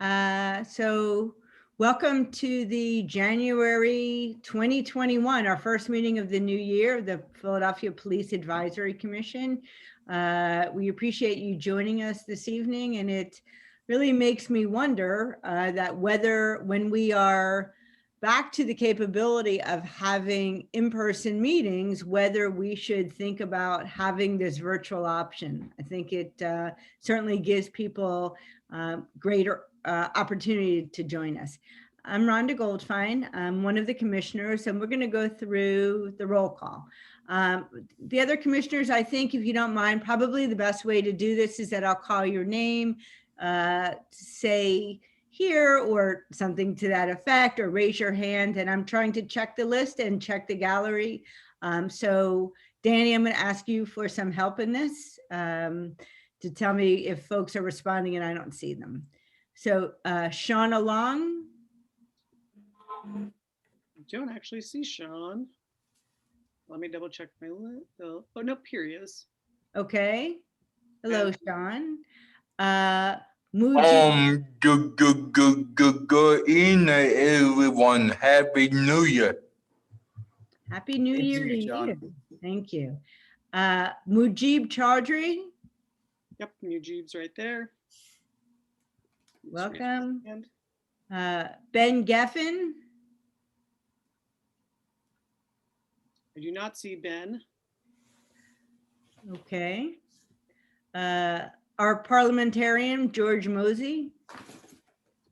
So welcome to the January 2021, our first meeting of the new year, the Philadelphia Police Advisory Commission. We appreciate you joining us this evening, and it really makes me wonder that whether when we are back to the capability of having in-person meetings, whether we should think about having this virtual option. I think it certainly gives people greater opportunity to join us. I'm Rhonda Goldfein. I'm one of the commissioners, and we're going to go through the roll call. The other commissioners, I think, if you don't mind, probably the best way to do this is that I'll call your name, say here or something to that effect, or raise your hand, and I'm trying to check the list and check the gallery. So Danny, I'm going to ask you for some help in this to tell me if folks are responding and I don't see them. So Sean Long. I don't actually see Sean. Let me double check my list. Oh, no, here he is. Okay. Hello, Sean. Good evening, everyone. Happy New Year. Happy New Year to you. Thank you. Mujib Chaudhry. Yep, Mujib's right there. Welcome. Ben Geffen. I do not see Ben. Okay. Our parliamentarian, George Mosey.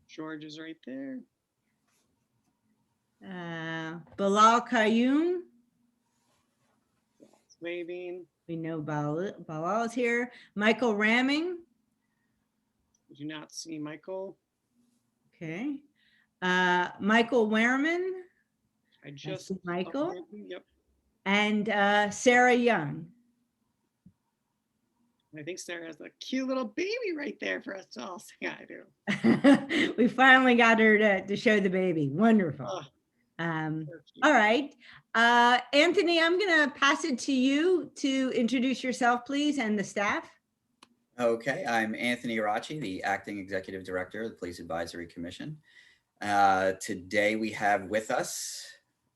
George is right there. Bilal Qayyum. Waving. We know Bilal is here. Michael Ramming. I do not see Michael. Okay. Michael Wehrman. I just see Michael. Yep. And Sarah Young. I think Sarah has a cute little baby right there for us to all say hi to. We finally got her to show the baby. Wonderful. All right. Anthony, I'm going to pass it to you to introduce yourself, please, and the staff. Okay, I'm Anthony Arachi, the Acting Executive Director of the Police Advisory Commission. Today we have with us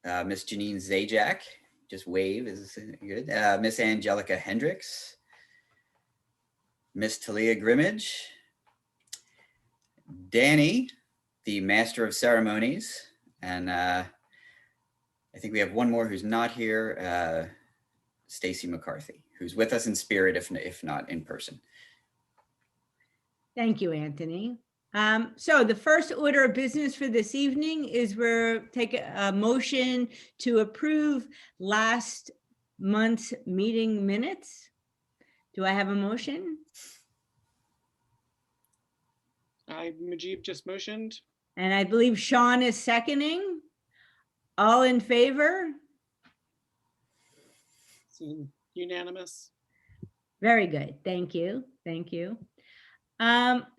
Miss Janine Zajac, just wave is good, Miss Angelica Hendricks, Miss Talia Grimmage, Danny, the Master of Ceremonies, and I think we have one more who's not here, Stacy McCarthy, who's with us in spirit, if not in person. Thank you, Anthony. So the first order of business for this evening is we're taking a motion to approve last month's meeting minutes. Do I have a motion? Mujib just motioned. And I believe Sean is seconding. All in favor? Unanimous. Very good. Thank you. Thank you.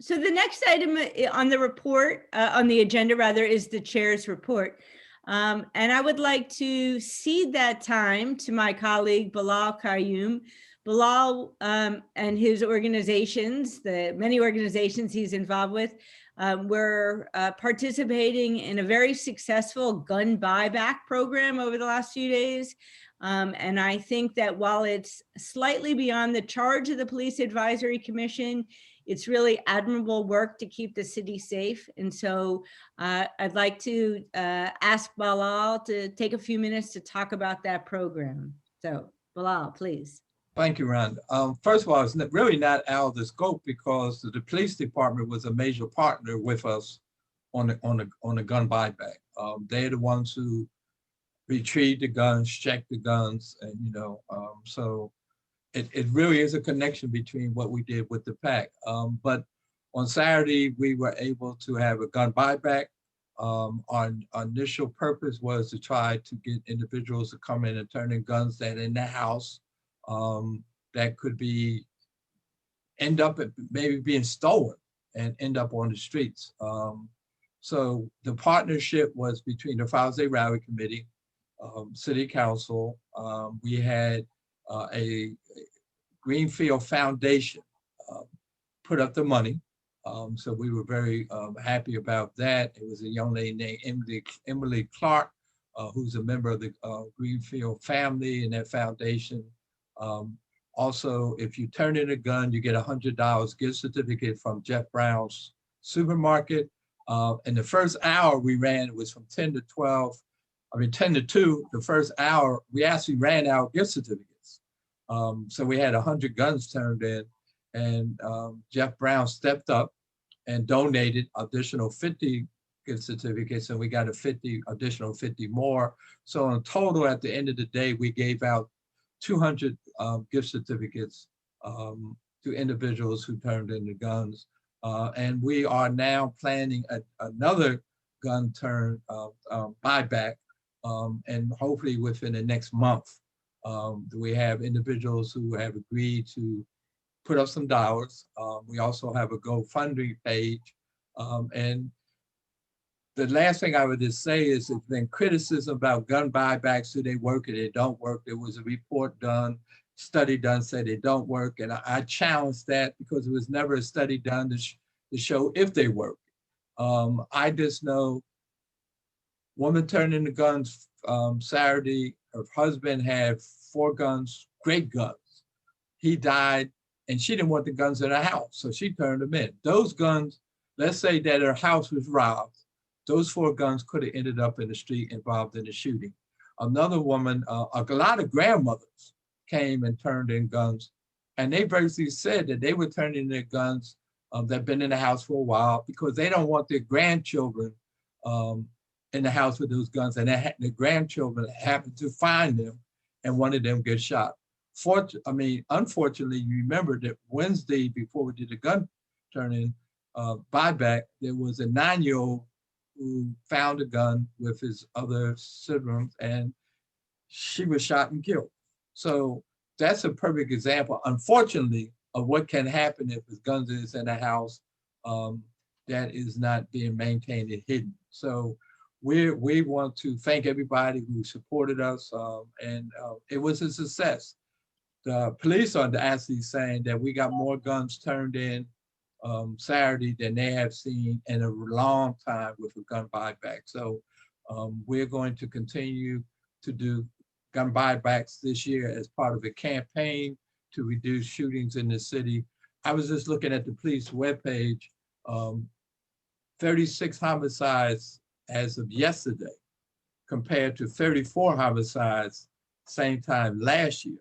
So the next item on the report, on the agenda rather, is the chair's report. And I would like to cede that time to my colleague, Bilal Qayyum. Bilal and his organizations, the many organizations he's involved with, were participating in a very successful gun buyback program over the last few days. And I think that while it's slightly beyond the charge of the Police Advisory Commission, it's really admirable work to keep the city safe. And so I'd like to ask Bilal to take a few minutes to talk about that program. So Bilal, please. Thank you, Rhonda. First of all, it's really not out of the scope because the police department was a major partner with us on the gun buyback. They're the ones who retrieve the guns, check the guns, and so it really is a connection between what we did with the PAC. But on Saturday, we were able to have a gun buyback. Our initial purpose was to try to get individuals to come in and turn in guns that in their house that could end up maybe being stolen and end up on the streets. So the partnership was between the Father's Day Rally Committee, City Council. We had a Greenfield Foundation put up the money. So we were very happy about that. It was a young lady named Emily Clark, who's a member of the Greenfield family and their foundation. Also, if you turn in a gun, you get $100 gift certificate from Jeff Brown's supermarket. In the first hour we ran, it was from 10 to 12, 10 to 2. The first hour, we actually ran out gift certificates. So we had 100 guns turned in, and Jeff Brown stepped up and donated additional 50 gift certificates, and we got additional 50 more. So in total, at the end of the day, we gave out 200 gift certificates to individuals who turned in the guns. And we are now planning another gun turn buyback, and hopefully within the next month. We have individuals who have agreed to put up some dollars. We also have a GoFundMe page. And the last thing I would just say is there's been criticism about gun buybacks. Do they work or they don't work? There was a report done, study done, said they don't work. And I challenged that because it was never a study done to show if they work. I just know woman turned in the guns Saturday. Her husband had 4 guns, great guns. He died, and she didn't want the guns in her house, so she turned them in. Those guns, let's say that her house was robbed, those 4 guns could have ended up in the street involved in the shooting. Another woman, a lot of grandmothers came and turned in guns, and they basically said that they were turning in their guns that've been in the house for a while because they don't want their grandchildren in the house with those guns, and the grandchildren happened to find them, and one of them gets shot. Unfortunately, you remember that Wednesday before we did the gun turn-in buyback, there was a 9-year-old who found a gun with his other siblings, and she was shot and killed. So that's a perfect example, unfortunately, of what can happen if the guns is in a house that is not being maintained and hidden. So we want to thank everybody who supported us, and it was a success. The police are actually saying that we got more guns turned in Saturday than they have seen in a long time with a gun buyback. So we're going to continue to do gun buybacks this year as part of a campaign to reduce shootings in the city. I was just looking at the police webpage, 36 homicides as of yesterday, compared to 34 homicides same time last year.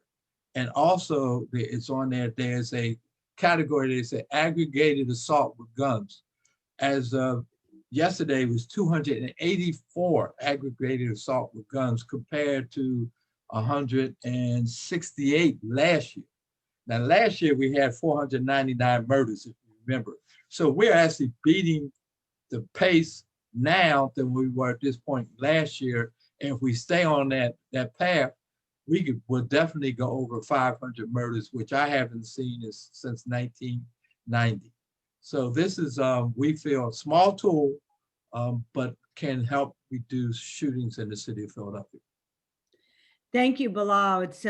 And also it's on there, there's a category that says aggregated assault with guns. As of yesterday, it was 284 aggregated assault with guns compared to 168 last year. Now, last year we had 499 murders, if you remember. So we're actually beating the pace now than we were at this point last year. And if we stay on that path, we'll definitely go over 500 murders, which I haven't seen since 1990. So this is, we feel, a small tool, but can help reduce shootings in the city of Philadelphia. Thank you, Bilal. It's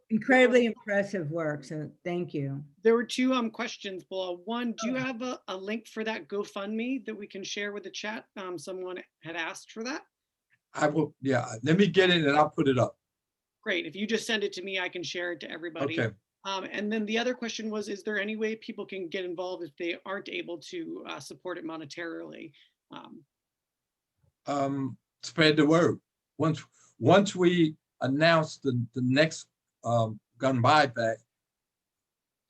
incredibly impressive work, so thank you. There were 2 questions, Bilal. One, do you have a link for that GoFundMe that we can share with the chat? Someone had asked for that. I will, yeah, let me get it and I'll put it up. Great. If you just send it to me, I can share it to everybody. Okay. And then the other question was, is there any way people can get involved if they aren't able to support it monetarily? Spread the word. Once we announce the next gun buyback,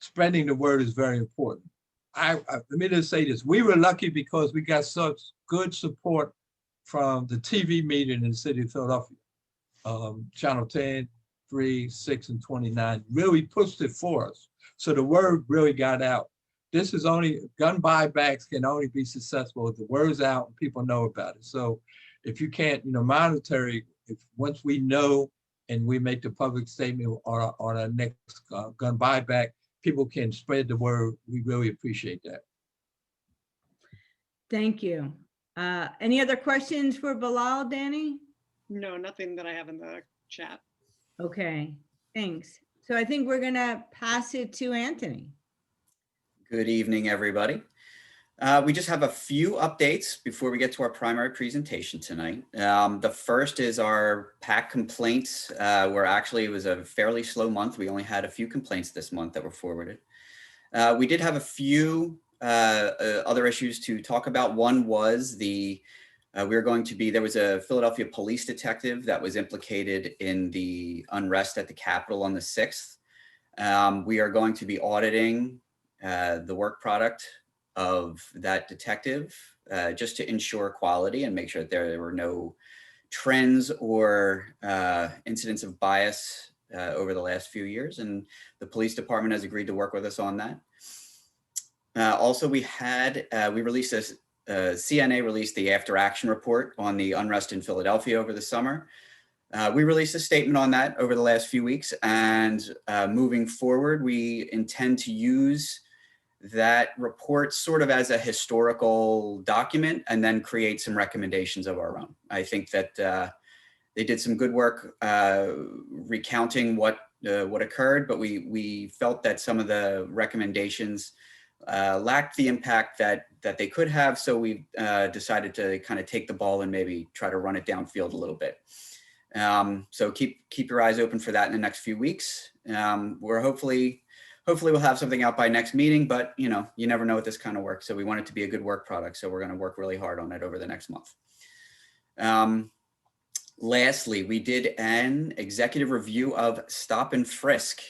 spreading the word is very important. Let me just say this. We were lucky because we got such good support from the TV media in the city of Philadelphia. Channel 10, 3, 6, and 29 really pushed it for us. So the word really got out. This is only, gun buybacks can only be successful if the word's out and people know about it. So if you can't, monetary, once we know and we make the public statement on our next gun buyback, people can spread the word. We really appreciate that. Thank you. Any other questions for Bilal, Danny? No, nothing that I have in the chat. Okay, thanks. So I think we're gonna pass it to Anthony. Good evening, everybody. We just have a few updates before we get to our primary presentation tonight. The first is our PAC complaints, where actually it was a fairly slow month. We only had a few complaints this month that were forwarded. We did have a few other issues to talk about. One was there was a Philadelphia police detective that was implicated in the unrest at the Capitol on the 6th. We are going to be auditing the work product of that detective just to ensure quality and make sure that there were no trends or incidents of bias over the last few years. And the police department has agreed to work with us on that. Also, CNA released the after action report on the unrest in Philadelphia over the summer. We released a statement on that over the last few weeks, and moving forward, we intend to use that report sort of as a historical document and then create some recommendations of our own. I think that they did some good work recounting what occurred, but we felt that some of the recommendations lacked the impact that they could have. So we decided to kind of take the ball and maybe try to run it downfield a little bit. So keep your eyes open for that in the next few weeks. We're hopefully we'll have something out by next meeting, but you never know with this kind of work. So we want it to be a good work product. So we're going to work really hard on it over the next month. Lastly, we did an executive review of stop and frisk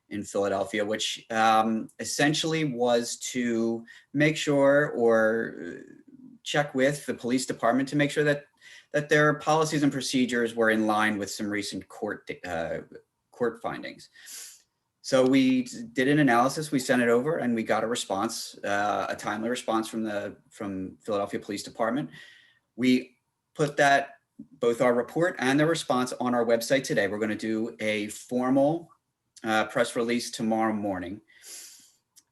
in Philadelphia, which essentially was to make sure or check with the police department to make sure that their policies and procedures were in line with some recent court findings. So we did an analysis, we sent it over, and we got a response, a timely response from Philadelphia Police Department. We put that, both our report and the response, on our website today. We're going to do a formal press release tomorrow morning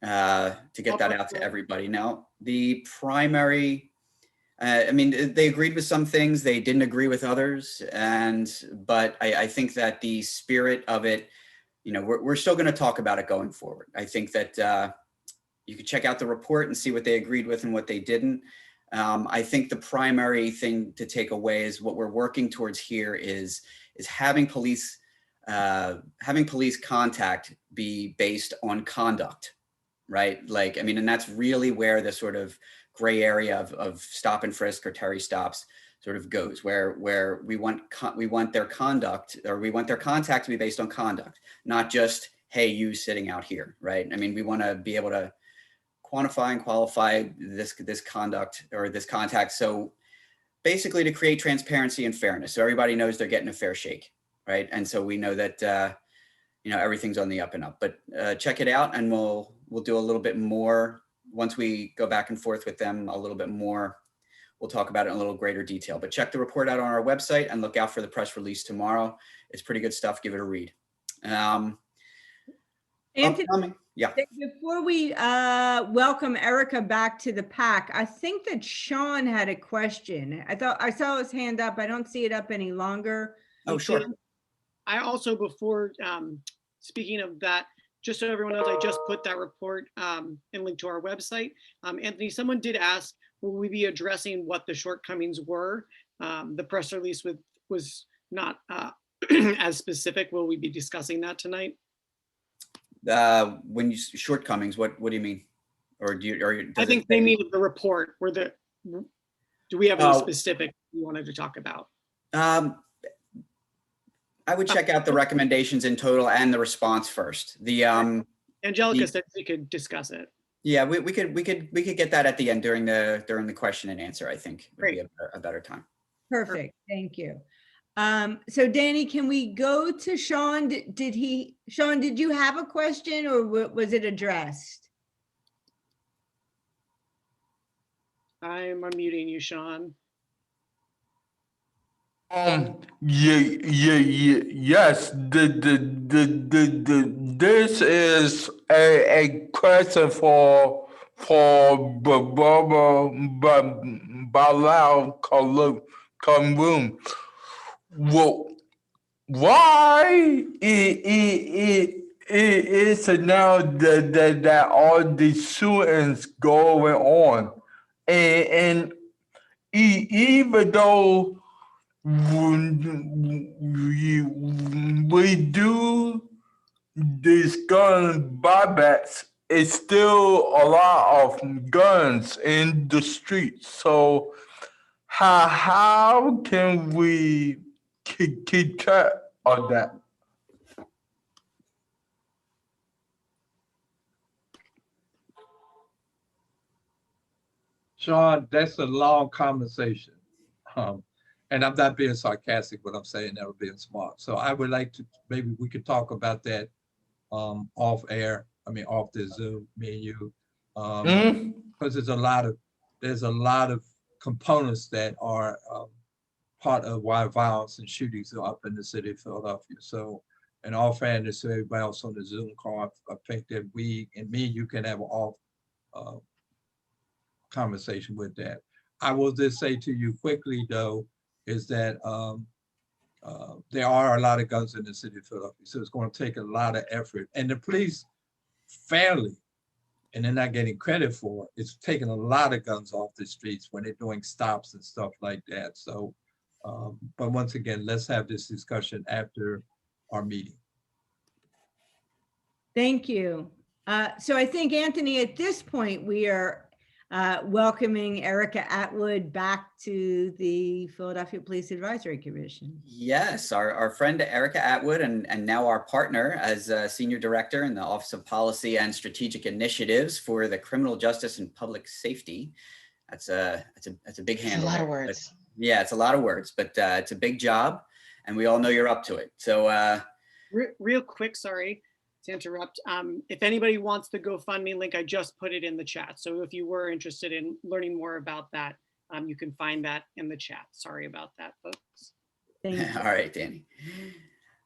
to get that out to everybody. Now, the primary, they agreed with some things, they didn't agree with others, but I think that the spirit of it, we're still going to talk about it going forward. I think that you could check out the report and see what they agreed with and what they didn't. I think the primary thing to take away is what we're working towards here is having police contact be based on conduct, right? And that's really where the sort of gray area of stop and frisk or Terry stops sort of goes, where we want their conduct, or we want their contact to be based on conduct, not just, hey, you sitting out here, right? We want to be able to quantify and qualify this conduct or this contact. So basically to create transparency and fairness, so everybody knows they're getting a fair shake, right? And so we know that everything's on the up and up. But check it out, and we'll do a little bit more once we go back and forth with them a little bit more. We'll talk about it in a little greater detail, but check the report out on our website and look out for the press release tomorrow. It's pretty good stuff. Give it a read. Anthony, yeah. Before we welcome Erica back to the PAC, I think that Sean had a question. I saw his hand up. I don't see it up any longer. Oh, sure. I also, before speaking of that, just so everyone knows, I just put that report and link to our website. Anthony, someone did ask, will we be addressing what the shortcomings were? The press release was not as specific. Will we be discussing that tonight? When you shortcomings, what do you mean? Or I think they mean the report. Do we have any specific you wanted to talk about? I would check out the recommendations in total and the response first. Angelica said we could discuss it. Yeah, we could get that at the end during the question and answer. I think would be a better time. Perfect. Thank you. So Danny, can we go to Sean? Sean, did you have a question, or was it addressed? I'm unmuting you, Sean. Yes, this is a question for Balal Kalum. Well, why it's now that all the shootings going on, and even though we do these gun buybacks, it's still a lot of guns in the streets. So how can we keep track of that? Sean, that's a long conversation. And I'm not being sarcastic, but I'm saying that we're being smart. So I would like to, maybe we could talk about that off air. I mean, off the Zoom, me and you. Because there's a lot of components that are part of why violence and shootings are up in the city of Philadelphia. So in all fairness to everybody else on the Zoom call, I think that we and me and you can have an off conversation with that. I will just say to you quickly though, is that there are a lot of guns in the city of Philadelphia. So it's going to take a lot of effort. And the police fairly, and they're not getting credit for it, it's taking a lot of guns off the streets when they're doing stops and stuff like that. So, but once again, let's have this discussion after our meeting. Thank you. So I think, Anthony, at this point, we are welcoming Erica Atwood back to the Philadelphia Police Advisory Commission. Yes, our friend Erica Atwood, and now our partner as Senior Director in the Office of Policy and Strategic Initiatives for the Criminal Justice and Public Safety. That's a big handle. It's a lot of words. But, yeah, it's a lot of words, but it's a big job, and we all know you're up to it. So real quick, sorry to interrupt. If anybody wants the GoFundMe link, I just put it in the chat. So if you were interested in learning more about that, you can find that in the chat. Sorry about that, folks. Thank you. all right, Danny.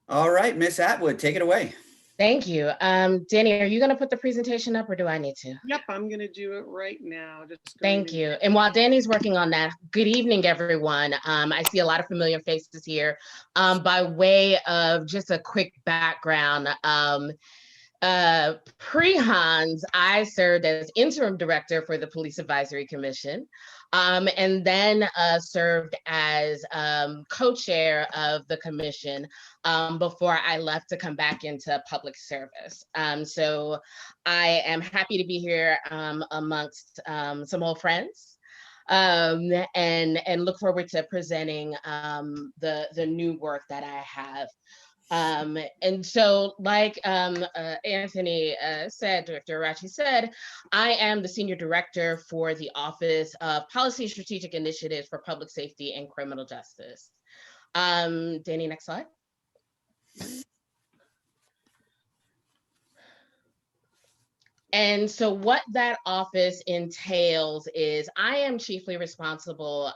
All right, Miss Atwood, take it away. Thank you. Danny, are you going to put the presentation up or do I need to? Yep, I'm going to do it right now. Thank you. And while Danny's working on that, good evening, everyone. I see a lot of familiar faces here. By way of just a quick background, pre-Hans, I served as interim director for the Police Advisory Commission, and then served as co-chair of the commission before I left to come back into public service. So I am happy to be here amongst some old friends. And look forward to presenting the new work that I have. And so like Anthony said, Director Arachi said, I am the Senior Director for the Office of Policy and Strategic Initiatives for Public Safety and Criminal Justice. Danny, next slide. And so what that office entails is I am chiefly responsible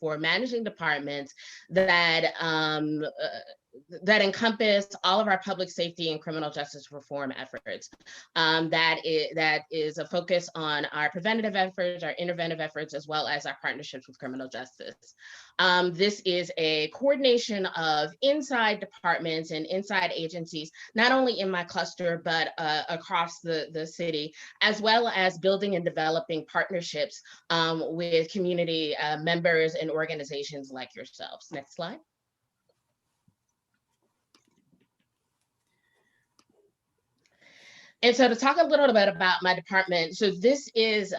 for managing departments that that encompass all of our public safety and criminal justice reform efforts. That is a focus on our preventative efforts, our interventive efforts, as well as our partnerships with criminal justice. This is a coordination of inside departments and inside agencies, not only in my cluster, but across the city, as well as building and developing partnerships with community members and organizations like yourselves. Next slide. And so to talk a little bit about my department, so this is,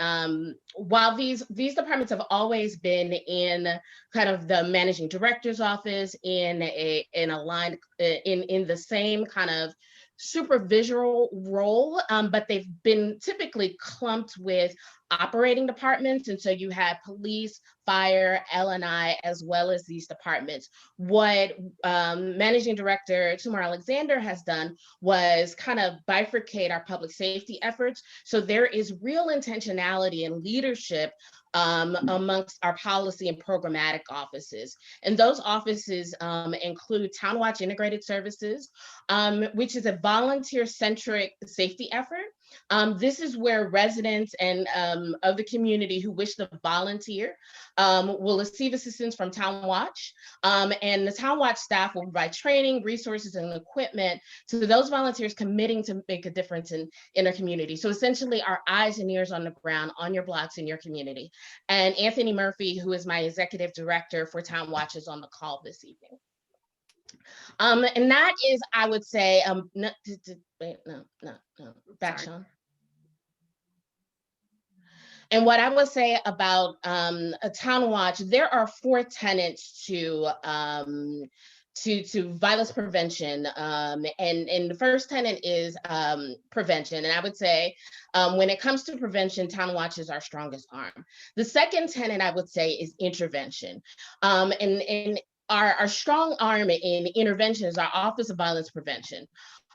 while these departments have always been in kind of the managing director's office in the same kind of supervisory role, but they've been typically clumped with operating departments. And so you have police, fire, L&I, as well as these departments. What Managing Director Tumar Alexander has done was kind of bifurcate our public safety efforts. So there is real intentionality and leadership amongst our policy and programmatic offices. And those offices include Townwatch Integrated Services, which is a volunteer-centric safety effort This is where residents and of the community who wish to volunteer will receive assistance from Town Watch. And the Town Watch staff will provide training, resources, and equipment to those volunteers committing to make a difference in their community. So essentially our eyes and ears on the ground, on your blocks, in your community. And Anthony Murphy, who is my executive director for Town Watch, is on the call this evening. And that is, I would say, back, Sorry. Sean. And what I would say about a Town Watch, there are 4 tenets to violence prevention. And the first tenet is prevention. And I would say when it comes to prevention, Town Watch is our strongest arm. The second tenet I would say is intervention. And our strong arm in intervention is our Office of Violence Prevention.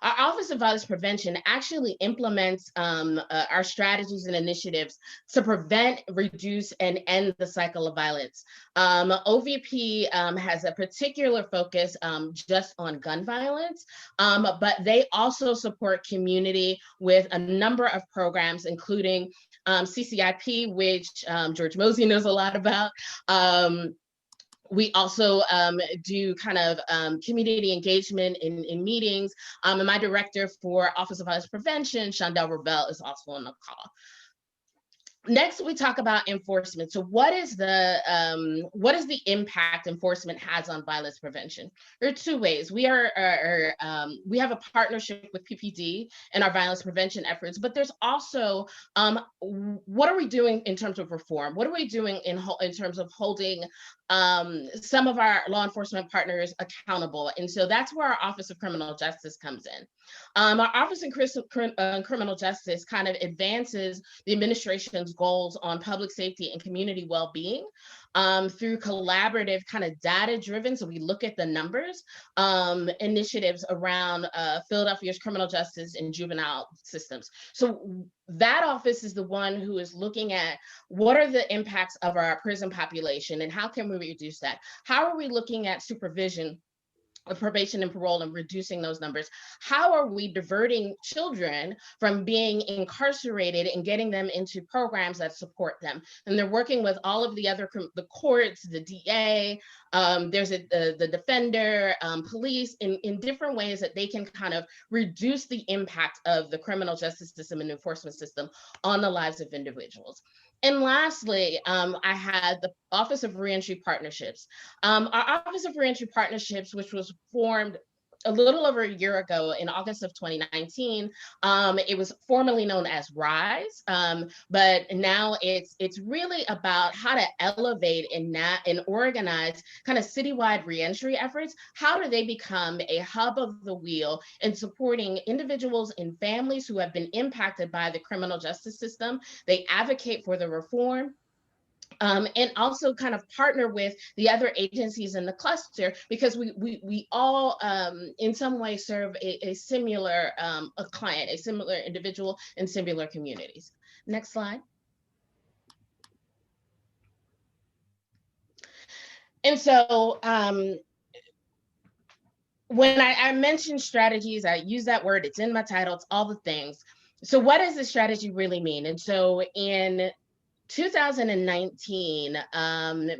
Our Office of Violence Prevention actually implements our strategies and initiatives to prevent, reduce, and end the cycle of violence. OVP has a particular focus just on gun violence, but they also support community with a number of programs, including CCIP, which George Mosey knows a lot about. We also do kind of community engagement in meetings. And my director for Office of Violence Prevention, Shondell Rebel, is also on the call. Next, we talk about enforcement. So what is the impact enforcement has on violence prevention? There are 2 ways. We have a partnership with PPD in our violence prevention efforts, but there's also, what are we doing in terms of reform? What are we doing in terms of holding some of our law enforcement partners accountable? And so that's where our Office of Criminal Justice comes in. Our Office of Criminal Justice kind of advances the administration's goals on public safety and community well-being through collaborative kind of data-driven, so we look at the numbers, initiatives around Philadelphia's criminal justice and juvenile systems. So that office is the one who is looking at what are the impacts of our prison population and how can we reduce that? How are we looking at supervision of probation and parole and reducing those numbers? How are we diverting children from being incarcerated and getting them into programs that support them? And they're working with all of the other, the courts, the DA, there's the defender, police, in different ways that they can kind of reduce the impact of the criminal justice system and enforcement system on the lives of individuals. And lastly, I had the Office of Reentry Partnerships. Our Office of Reentry Partnerships, which was formed a little over a year ago in August of 2019, it was formerly known as RISE, but now it's really about how to elevate and organize kind of citywide reentry efforts. How do they become a hub of the wheel in supporting individuals and families who have been impacted by the criminal justice system? They advocate for the reform. And also kind of partner with the other agencies in the cluster, because we all in some way serve a similar a client, a similar individual in similar communities. Next slide. And so when I mentioned strategies, I use that word, it's in my title, it's all the things. So what does this strategy really mean? And so in 2019,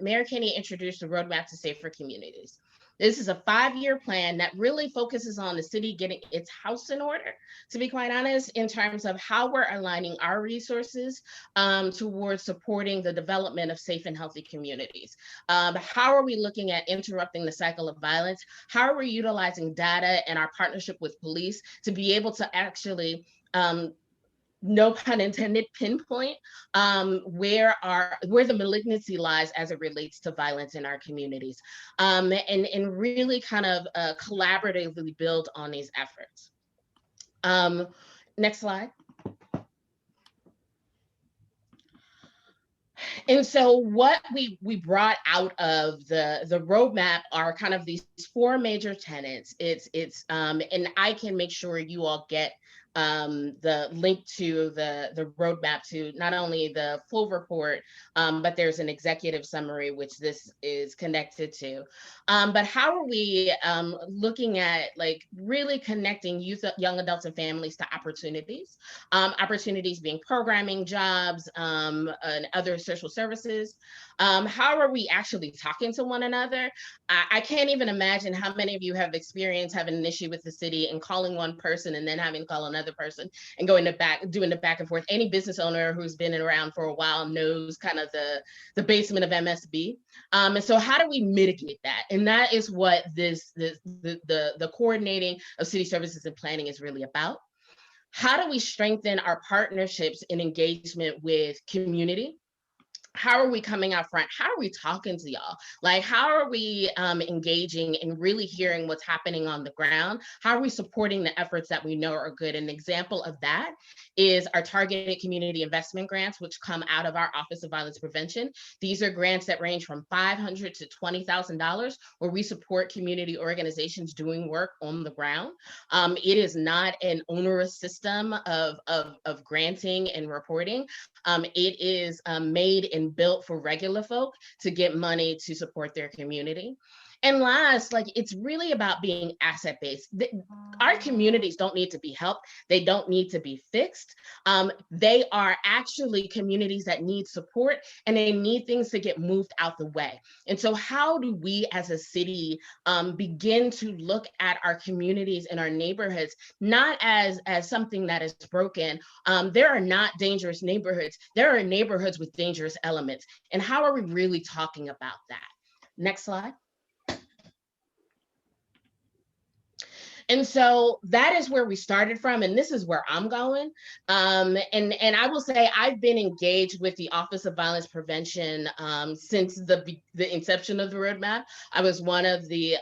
Mayor Kenney introduced the Roadmap to Safer Communities. This is a 5-year plan that really focuses on the city getting its house in order, to be quite honest, in terms of how we're aligning our resources towards supporting the development of safe and healthy communities. How are we looking at interrupting the cycle of violence? How are we utilizing data and our partnership with police to be able to actually no pun intended, pinpoint where the malignancy lies as it relates to violence in our communities, and really kind of collaboratively build on these efforts. Next slide. And so what we brought out of the roadmap are kind of these 4 major tenets. And I can make sure you all get the link to the roadmap to not only the full report, but there's an executive summary, which this is connected to. But how are we looking at like really connecting youth, young adults and families to opportunities, opportunities being programming, jobs, and other social services. How are we actually talking to one another? I can't even imagine how many of you have experienced having an issue with the city and calling one person and then having to call another person and doing the back and forth. Any business owner who's been around for a while knows kind of the basement of MSB. And so how do we mitigate that? And that is what the coordinating of city services and planning is really about. How do we strengthen our partnerships and engagement with community? How are we coming out front? How are we talking to y'all? Like, how are we engaging and really hearing what's happening on the ground? How are we supporting the efforts that we know are good? An example of that is our targeted community investment grants, which come out of our Office of Violence Prevention. These are grants that range from $500 to $20,000, where we support community organizations doing work on the ground. It is not an onerous system of granting and reporting. It is made and built for regular folk to get money to support their community. And last, like, it's really about being asset-based. Our communities don't need to be helped. They don't need to be fixed. They are actually communities that need support, and they need things to get moved out the way. And so how do we as a city begin to look at our communities and our neighborhoods, not as something that is broken? There are not dangerous neighborhoods. There are neighborhoods with dangerous elements. And how are we really talking about that? Next slide. And so that is where we started from, and this is where I'm going. And I will say I've been engaged with the Office of Violence Prevention since the inception of the roadmap. I was one of the,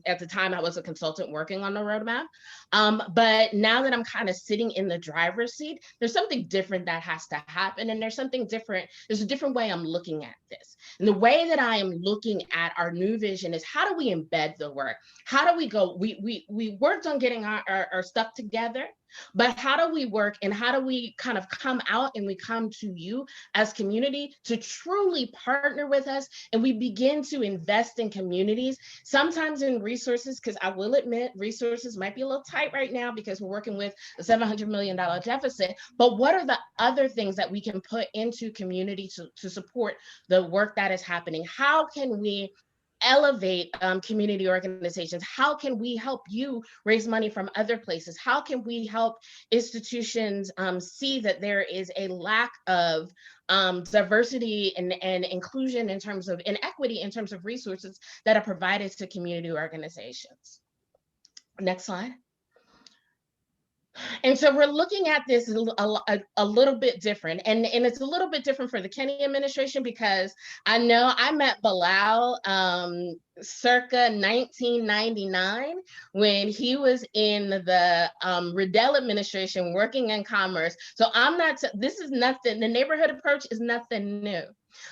at the time I was a consultant working on the roadmap. But now that I'm kind of sitting in the driver's seat, there's something different that has to happen. And there's something different, there's a different way I'm looking at this. And the way that I am looking at our new vision is, how do we embed the work? How do we go, we worked on getting our stuff together, but how do we work and how do we kind of come out and we come to you as community to truly partner with us, and we begin to invest in communities, sometimes in resources, because I will admit resources might be a little tight right now because we're working with a $700 million deficit, but what are the other things that we can put into community to support the work that is happening? How can we elevate community organizations? How can we help you raise money from other places? How can we help institutions see that there is a lack of diversity and inclusion in terms of inequity in terms of resources that are provided to community organizations? Next slide. And so we're looking at this a little bit different, and it's a little bit different for the Kenney administration, because I know I met Bilal circa 1999 when he was in the Riddell administration working in commerce. So I'm not, this is nothing, the neighborhood approach is nothing new.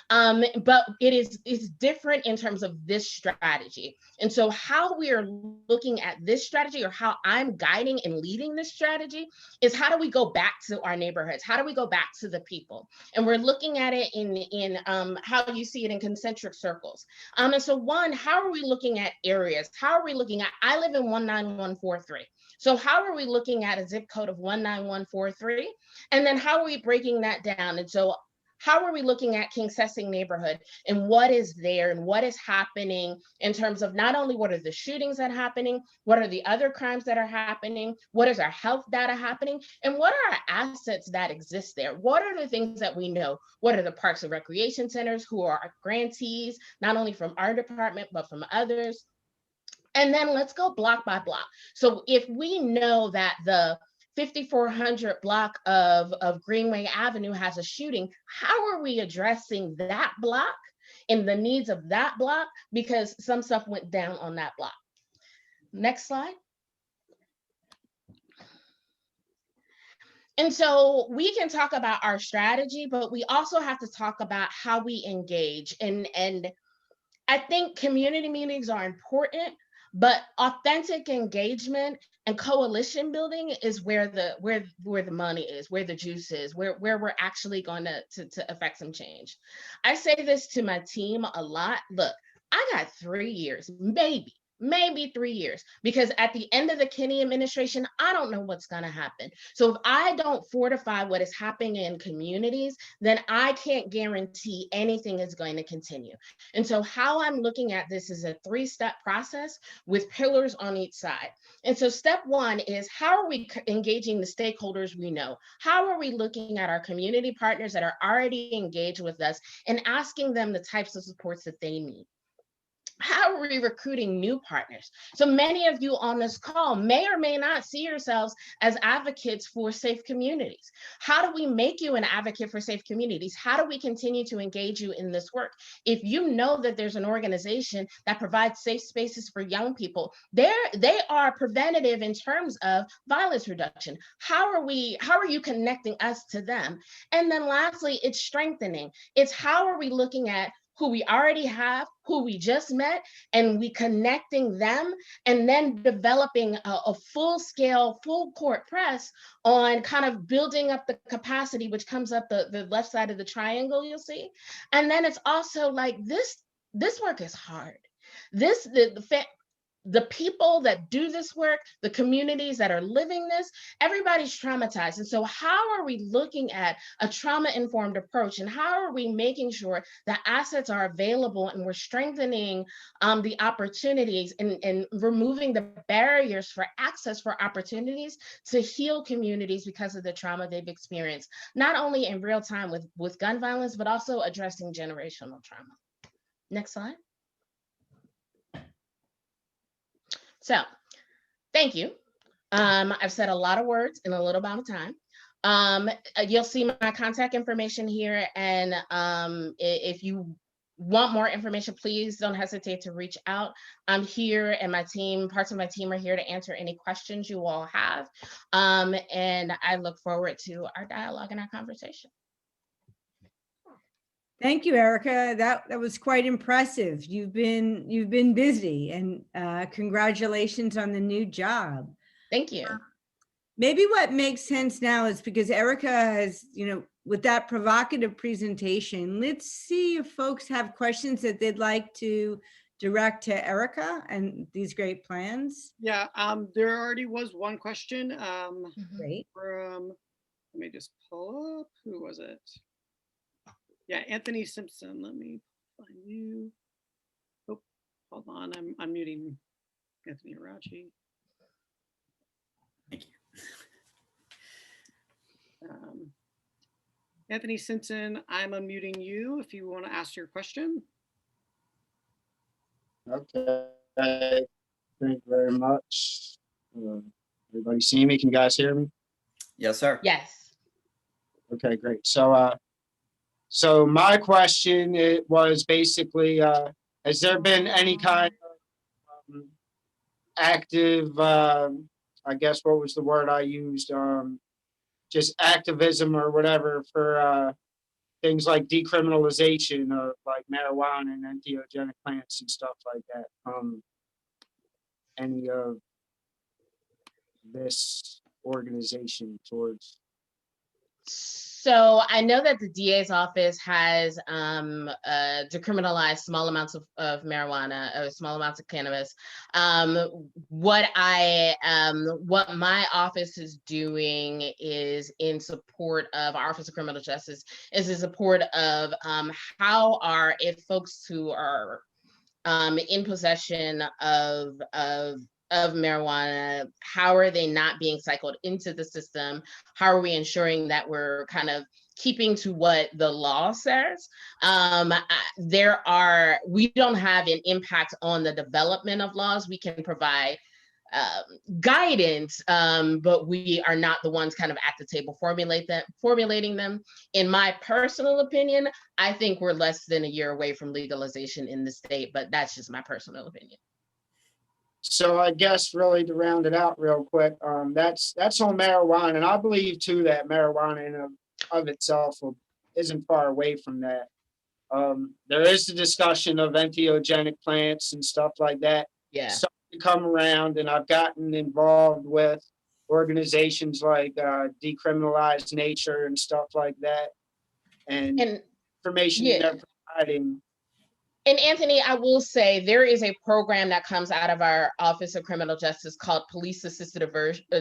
But it's different in terms of this strategy. And so how we are looking at this strategy, or how I'm guiding and leading this strategy, is how do we go back to our neighborhoods? How do we go back to the people? And we're looking at it in how you see it in concentric circles. And so one, how are we looking at areas? How are we looking at, I live in 19143. So how are we looking at a zip code of 19143? And then how are we breaking that down? And so how are we looking at King Sessing neighborhood and what is there and what is happening in terms of not only what are the shootings that are happening, what are the other crimes that are happening, what is our health data happening, and what are our assets that exist there? What are the things that we know? What are the parks and recreation centers? Who are our grantees, not only from our department, but from others? And then let's go block by block. So if we know that the 5400 block of Greenway Avenue has a shooting, how are we addressing that block and the needs of that block? Because some stuff went down on that block. Next slide. And so we can talk about our strategy, but we also have to talk about how we engage. And I think community meetings are important, But authentic engagement and coalition building is where the money is, where the juice is, where we're actually going to affect some change. I say this to my team a lot. Look, I got 3 years, maybe 3 years, because at the end of the Kinney administration, I don't know what's going to happen. So if I don't fortify what is happening in communities, then I can't guarantee anything is going to continue. And so how I'm looking at this is a 3-step process with pillars on each side. And so step 1 is, how are we engaging the stakeholders we know? How are we looking at our community partners that are already engaged with us and asking them the types of supports that they need? How are we recruiting new partners? So many of you on this call may or may not see yourselves as advocates for safe communities. How do we make you an advocate for safe communities? How do we continue to engage you in this work? If you know that there's an organization that provides safe spaces for young people, they are preventative in terms of violence reduction. How are you connecting us to them? And then lastly, it's strengthening. It's how are we looking at who we already have, who we just met, and we connecting them, and then developing a full-scale, full-court press on kind of building up the capacity, which comes up the left side of the triangle, you'll see. And then it's also like this work is hard. The people that do this work, the communities that are living this, everybody's traumatized. And so how are we looking at a trauma-informed approach, and how are we making sure that assets are available and we're strengthening the opportunities and removing the barriers for access for opportunities to heal communities because of the trauma they've experienced, not only in real time with gun violence, but also addressing generational trauma. Next slide. So, thank you. I've said a lot of words in a little amount of time. You'll see my contact information here, and if you want more information, please don't hesitate to reach out. I'm here, and my team, parts of my team are here to answer any questions you all have. And I look forward to our dialogue and our conversation. Thank you, Erica. That was quite impressive. You've been busy, and congratulations on the new job. Thank you. Maybe what makes sense now is, because Erica has, with that provocative presentation, let's see if folks have questions that they'd like to direct to Erica and these great plans. Yeah, there already was one question. Great. Let me just pull up. Who was it? Yeah, Anthony Simpson. Let me find you. Oh, hold on. I'm muting Anthony Arachi. Thank you. Anthony Simpson, I'm unmuting you if you want to ask your question. Okay. Thank you very much. Everybody see me? Can you guys hear me? Yes, sir. Yes. Okay, great. So my question, it was basically, has there been any kind of active, I guess, what was the word I used? Just activism or whatever for things like decriminalization of like marijuana and entheogenic plants and stuff like that. Any of this organization towards? So I know that the DA's office has decriminalized small amounts of marijuana, small amounts of cannabis. What my office is doing is in support of our Office of Criminal Justice, is in support of if folks who are in possession of marijuana, how are they not being cycled into the system? How are we ensuring that we're kind of keeping to what the law says? We don't have an impact on the development of laws. We can provide guidance, but we are not the ones kind of at the table formulating them. In my personal opinion, I think we're less than a year away from legalization in the state, but that's just my personal opinion. So I guess really to round it out real quick, that's on marijuana, and I believe too that marijuana in of itself isn't far away from that. There is the discussion of entheogenic plants and stuff like that. Yeah. Some come around, and I've gotten involved with organizations like Decriminalize Nature and stuff like that, and And information yeah. they're providing. And Anthony, I will say there is a program that comes out of our Office of Criminal Justice called Police Assisted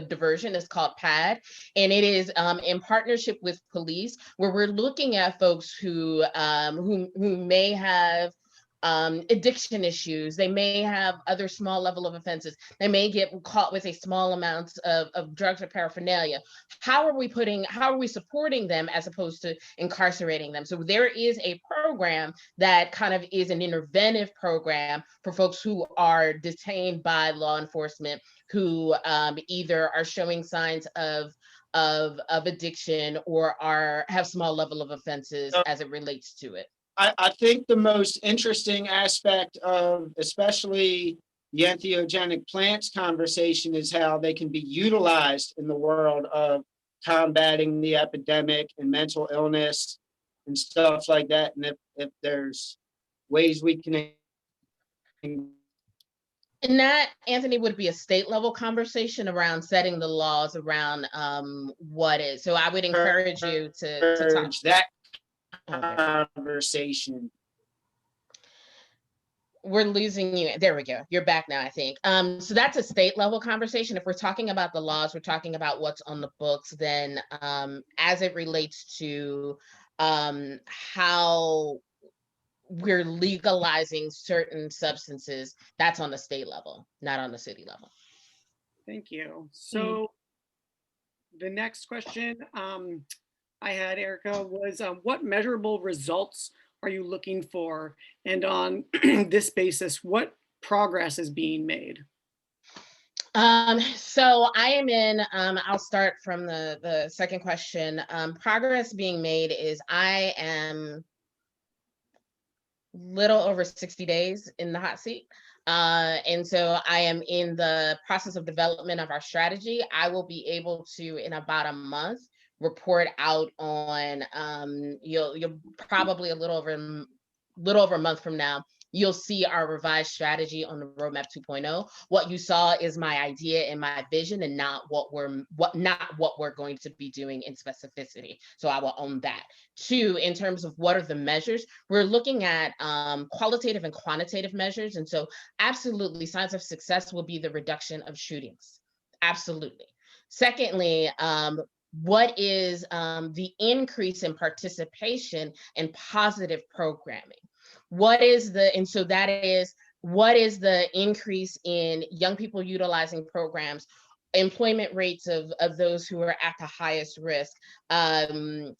Diversion. It's called PAD, and it is in partnership with police, where we're looking at folks who may have addiction issues. They may have other small level of offenses. They may get caught with a small amounts of drugs or paraphernalia. How are we supporting them as opposed to incarcerating them? So there is a program that kind of is an interventive program for folks who are detained by law enforcement, who either are showing signs of addiction or have small level of offenses as it relates to it. I think the most interesting aspect of especially the entheogenic plants conversation is how they can be utilized in the world of combating the epidemic and mental illness and stuff like that. And if there's ways we can. And that, Anthony, would be a state level conversation around setting the laws around what is. So I would encourage you to talk that okay. Conversation. We're losing you. There we go. You're back now, I think. So that's a state level conversation. If we're talking about the laws, we're talking about what's on the books, then as it relates to how we're legalizing certain substances, that's on the state level, not on the city level. Thank you. So the next question I had, Erica, was what measurable results are you looking for? And on this basis, what progress is being made? So I am in, I'll start from the second question. Progress being made is I am little over 60 days in the hot seat. And so I am in the process of development of our strategy. I will be able to, in about a month, report out on, you'll probably a little over a month from now, you'll see our revised strategy on the Roadmap 2.0. What you saw is my idea and my vision, and not what we're going to be doing in specificity. So I will own that. Two, in terms of what are the measures, we're looking at qualitative and quantitative measures. And so absolutely, signs of success will be the reduction of shootings. Absolutely. Secondly, what is the increase in participation and positive programming? What is the increase in young people utilizing programs, employment rates of those who are at the highest risk? Town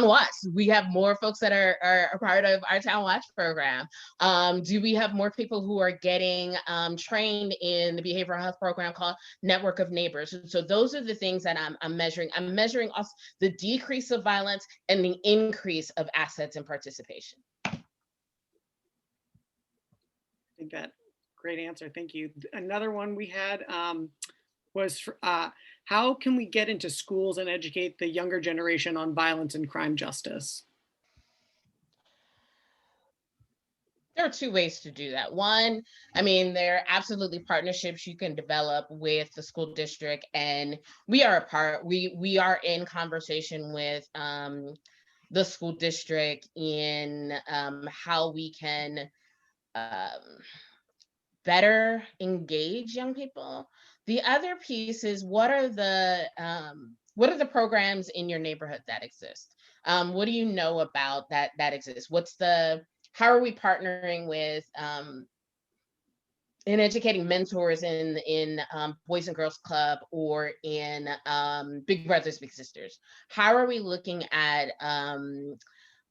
Watch, we have more folks that are a part of our Town Watch program. Do we have more people who are getting trained in the behavioral health program called Network of Neighbors? So those are the things that I'm measuring. I'm measuring also the decrease of violence and the increase of assets and participation. I think that great answer. Thank you. Another one we had was how can we get into schools and educate the younger generation on violence and crime justice? There are two ways to do that. One, I mean, there are absolutely partnerships you can develop with the school district, and we are in conversation with the school district in how we can better engage young people. The other piece is what are the programs in your neighborhood that exist? What do you know about that exists? How are we partnering with in educating mentors in Boys and Girls Club or in Big Brothers Big Sisters? How are we looking at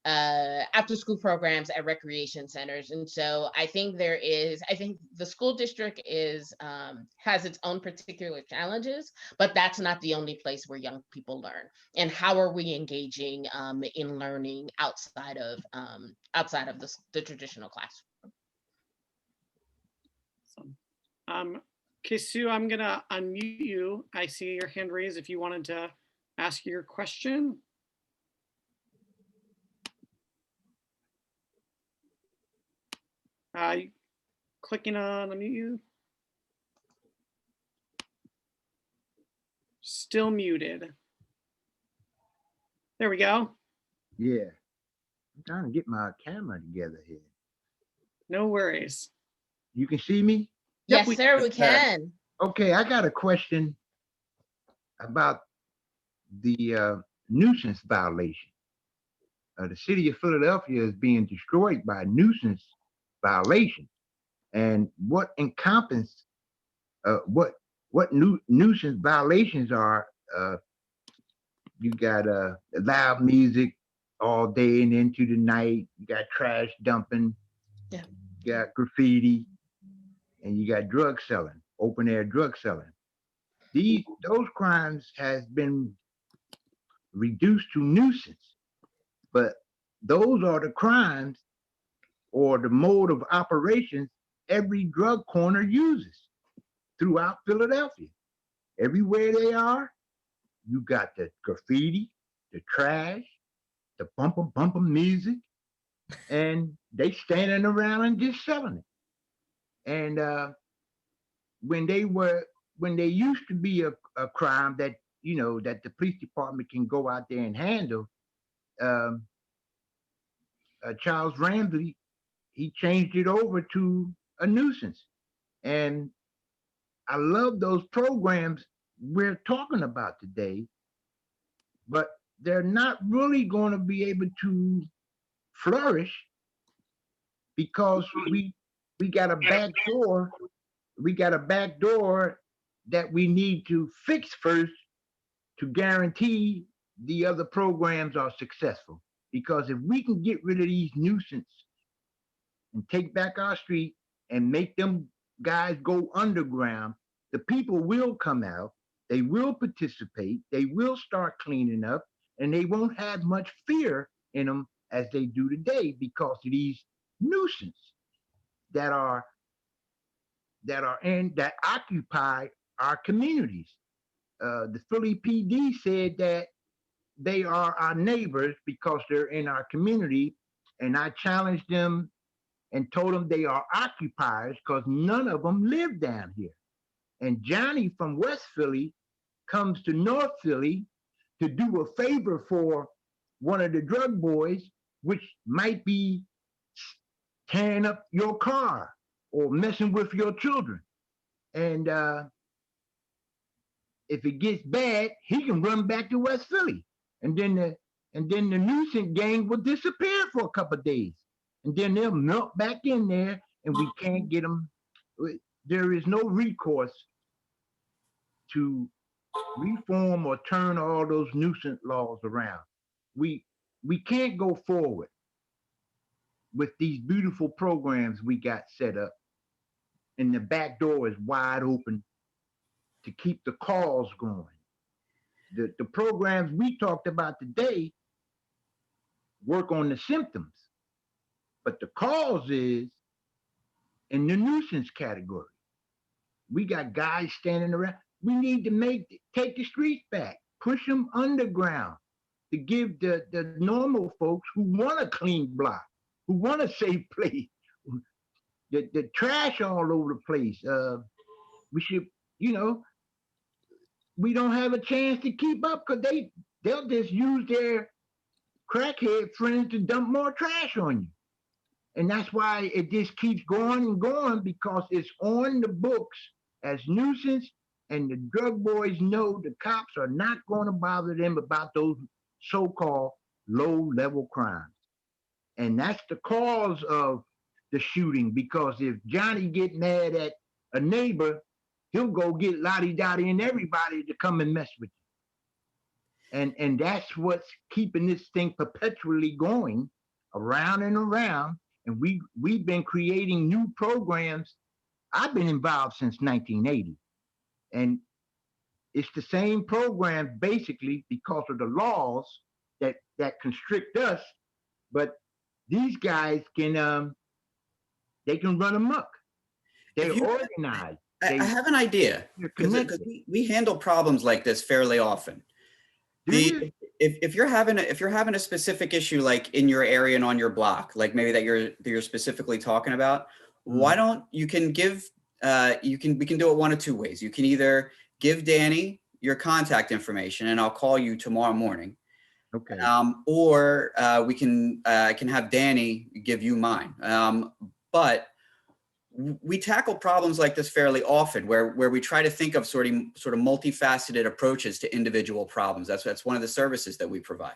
after school programs at recreation centers? And so I think the school district has its own particular challenges, but that's not the only place where young people learn. And how are we engaging in learning outside of the traditional classroom? Okay, Sue, I'm gonna unmute you. I see your hand raised if you wanted to ask your question. Clicking on unmute you. Still muted. There we go. Yeah. I'm trying to get my camera together here. No worries. You can see me? Yep, Yes, sir, we can. Okay, I got a question about the nuisance violation. The city of Philadelphia is being destroyed by nuisance violation. And what encompass what nuisance violations are? You got loud music all day and into the night. You got trash dumping. Yeah. You got graffiti, and you got drug selling, open air drug selling. Those crimes has been reduced to nuisance, but those are the crimes or the mode of operations every drug corner uses throughout Philadelphia. Everywhere they are, you got the graffiti, the trash, the bumper music, and they standing around and just selling it. And when they used to be a crime that that the police department can go out there and handle, Charles Ramsey, he changed it over to a nuisance. And I love those programs we're talking about today, but they're not really going to be able to flourish because we got a back door. We got a back door that we need to fix first to guarantee the other programs are successful. Because if we can get rid of these nuisance and take back our street and make them guys go underground, the people will come out, they will participate, they will start cleaning up, and they won't have much fear in them as they do today because of these nuisance that occupy our communities. The Philly PD said that they are our neighbors because they're in our community, and I challenged them and told them they are occupiers because none of them live down here. And Johnny from West Philly comes to North Philly to do a favor for one of the drug boys, which might be tearing up your car or messing with your children. And if it gets bad, he can run back to West Philly. And then the nuisance gang will disappear for a couple of days. And then they'll melt back in there and we can't get them. There is no recourse to reform or turn all those nuisance laws around. We can't go forward with these beautiful programs we got set up, and the back door is wide open to keep the cause going. The programs we talked about today work on the symptoms, but the cause is in the nuisance category. We got guys standing around. We need to take the streets back, push them underground to give the normal folks who want a clean block, who want a safe place, the trash all over the place. We should, we don't have a chance to keep up because they'll just use their crackhead friends to dump more trash on you. And that's why it just keeps going and going, because it's on the books as nuisance, and the drug boys know the cops are not going to bother them about those so-called low-level crimes. And that's the cause of the shooting, because if Johnny get mad at a neighbor, he'll go get Lottie-Dottie and everybody to come and mess with you. And that's what's keeping this thing perpetually going around and around. And we've been creating new programs. I've been involved since 1980. And it's the same program basically because of the laws that constrict us. But these guys can they can run amok. They're organized. I have an idea, because we handle problems like this fairly often. If you're having a specific issue like in your area and on your block, like maybe that you're specifically talking about, why don't you can give we can do it one of two ways. You can either give Danny your contact information and I'll call you tomorrow morning. Okay. Or we can, I can have Danny give you mine. But we tackle problems like this fairly often where we try to think of sort of multifaceted approaches to individual problems. That's one of the services that we provide.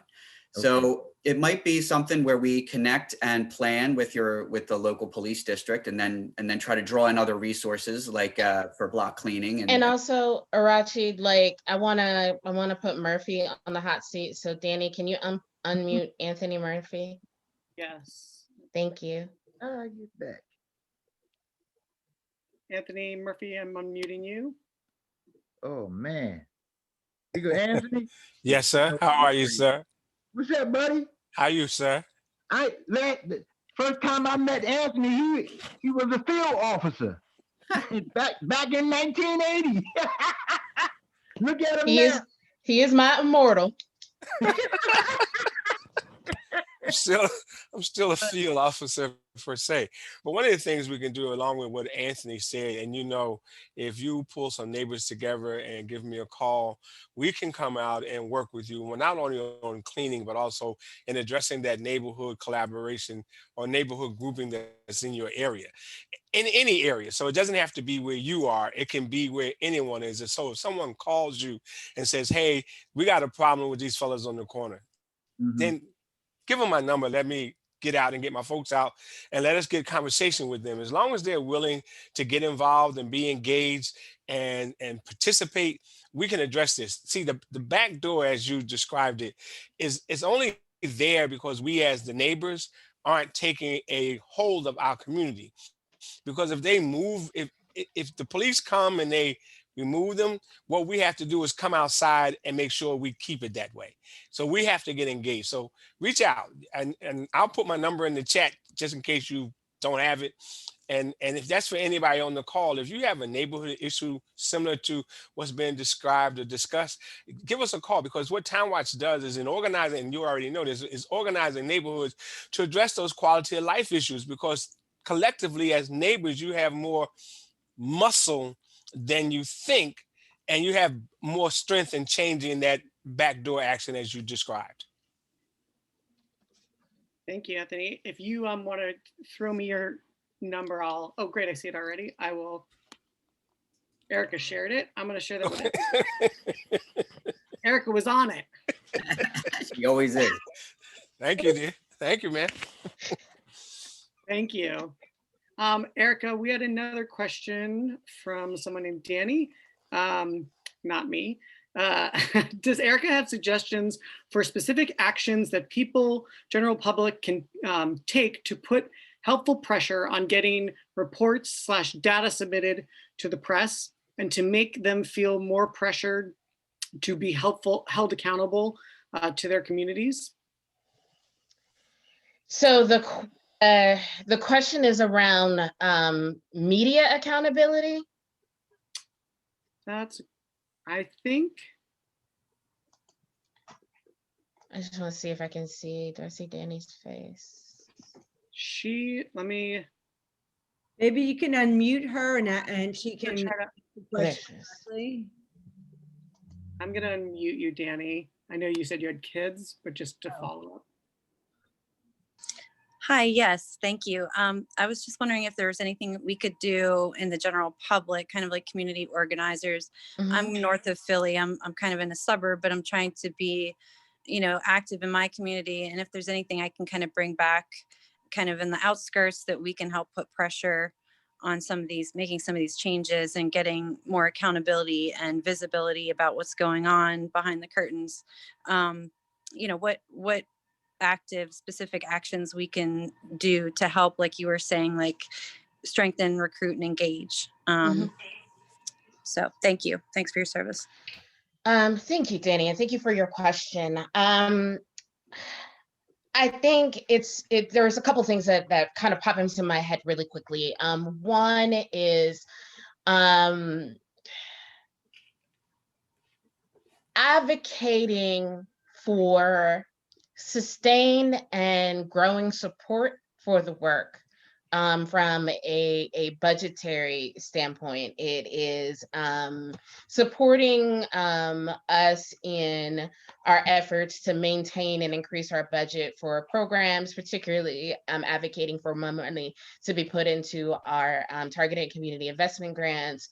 So it might be something where we connect and plan with the local police district and then try to draw in other resources like for block cleaning. And also, Arachi, like I wanna put Murphy on the hot seat. So Danny, can you unmute Anthony Murphy? Yes. Thank you. I get back. Anthony Murphy, I'm unmuting you. Oh man. You go, Anthony. Yes, sir. How are you, sir? What's up, buddy? How you, sir? The first time I met Anthony, he was a field officer back in 1980. Look at him now. He is my immortal. I'm still a field officer per se. But one of the things we can do along with what Anthony said, and if you pull some neighbors together and give me a call, we can come out and work with you. We're not only on cleaning, but also in addressing that neighborhood collaboration or neighborhood grouping that's in your area, in any area. So it doesn't have to be where you are. It can be where anyone is. And so if someone calls you and says, hey, we got a problem with these fellas on the corner, then give them my number. Let me get out and get my folks out and let us get conversation with them. As long as they're willing to get involved and be engaged and participate, we can address this. See, the back door, as you described it, is only there because we as the neighbors aren't taking a hold of our community. Because if they move, if the police come and they remove them, what we have to do is come outside and make sure we keep it that way. So we have to get engaged. So reach out and I'll put my number in the chat just in case you don't have it. And if that's for anybody on the call, if you have a neighborhood issue similar to what's been described or discussed, give us a call, because what Town Watch does is in organizing, and you already know this, is organizing neighborhoods to address those quality of life issues, because collectively as neighbors, you have more muscle than you think, and you have more strength in changing that backdoor action as you described. Thank you, Anthony. If you want to throw me your number, oh great, I see it already. I will. Erica shared it. I'm going to share that with it. Erica was on it. She always is. Thank you, dear. Thank you, man. Thank you. Erica, we had another question from someone named Danny, not me. Does Erica have suggestions for specific actions that people, general public, can take to put helpful pressure on getting reports / data submitted to the press and to make them feel more pressured to be held accountable to their communities? So the question is around media accountability. I think. I just want to see if I can see. Do I see Danny's face? Maybe you can unmute her and she can. I'm gonna unmute you, Danny. I know you said you had kids, but just to follow up. Hi, yes, thank you. I was just wondering if there was anything we could do in the general public, kind of like community organizers. I'm north of Philly. I'm kind of in a suburb, but I'm trying to be, active in my community. And if there's anything I can kind of bring back kind of in the outskirts that we can help put pressure on making some of these changes and getting more accountability and visibility about what's going on behind the curtains. What active specific actions we can do to help, like you were saying, like strengthen, recruit, and engage. So thank you. Thanks for your service. Thank you, Danny, and thank you for your question. I think there's a couple things that kind of pop into my head really quickly. One is advocating for sustained and growing support for the work from a budgetary standpoint. It is supporting us in our efforts to maintain and increase our budget for programs, particularly advocating for more money to be put into our targeted community investment grants,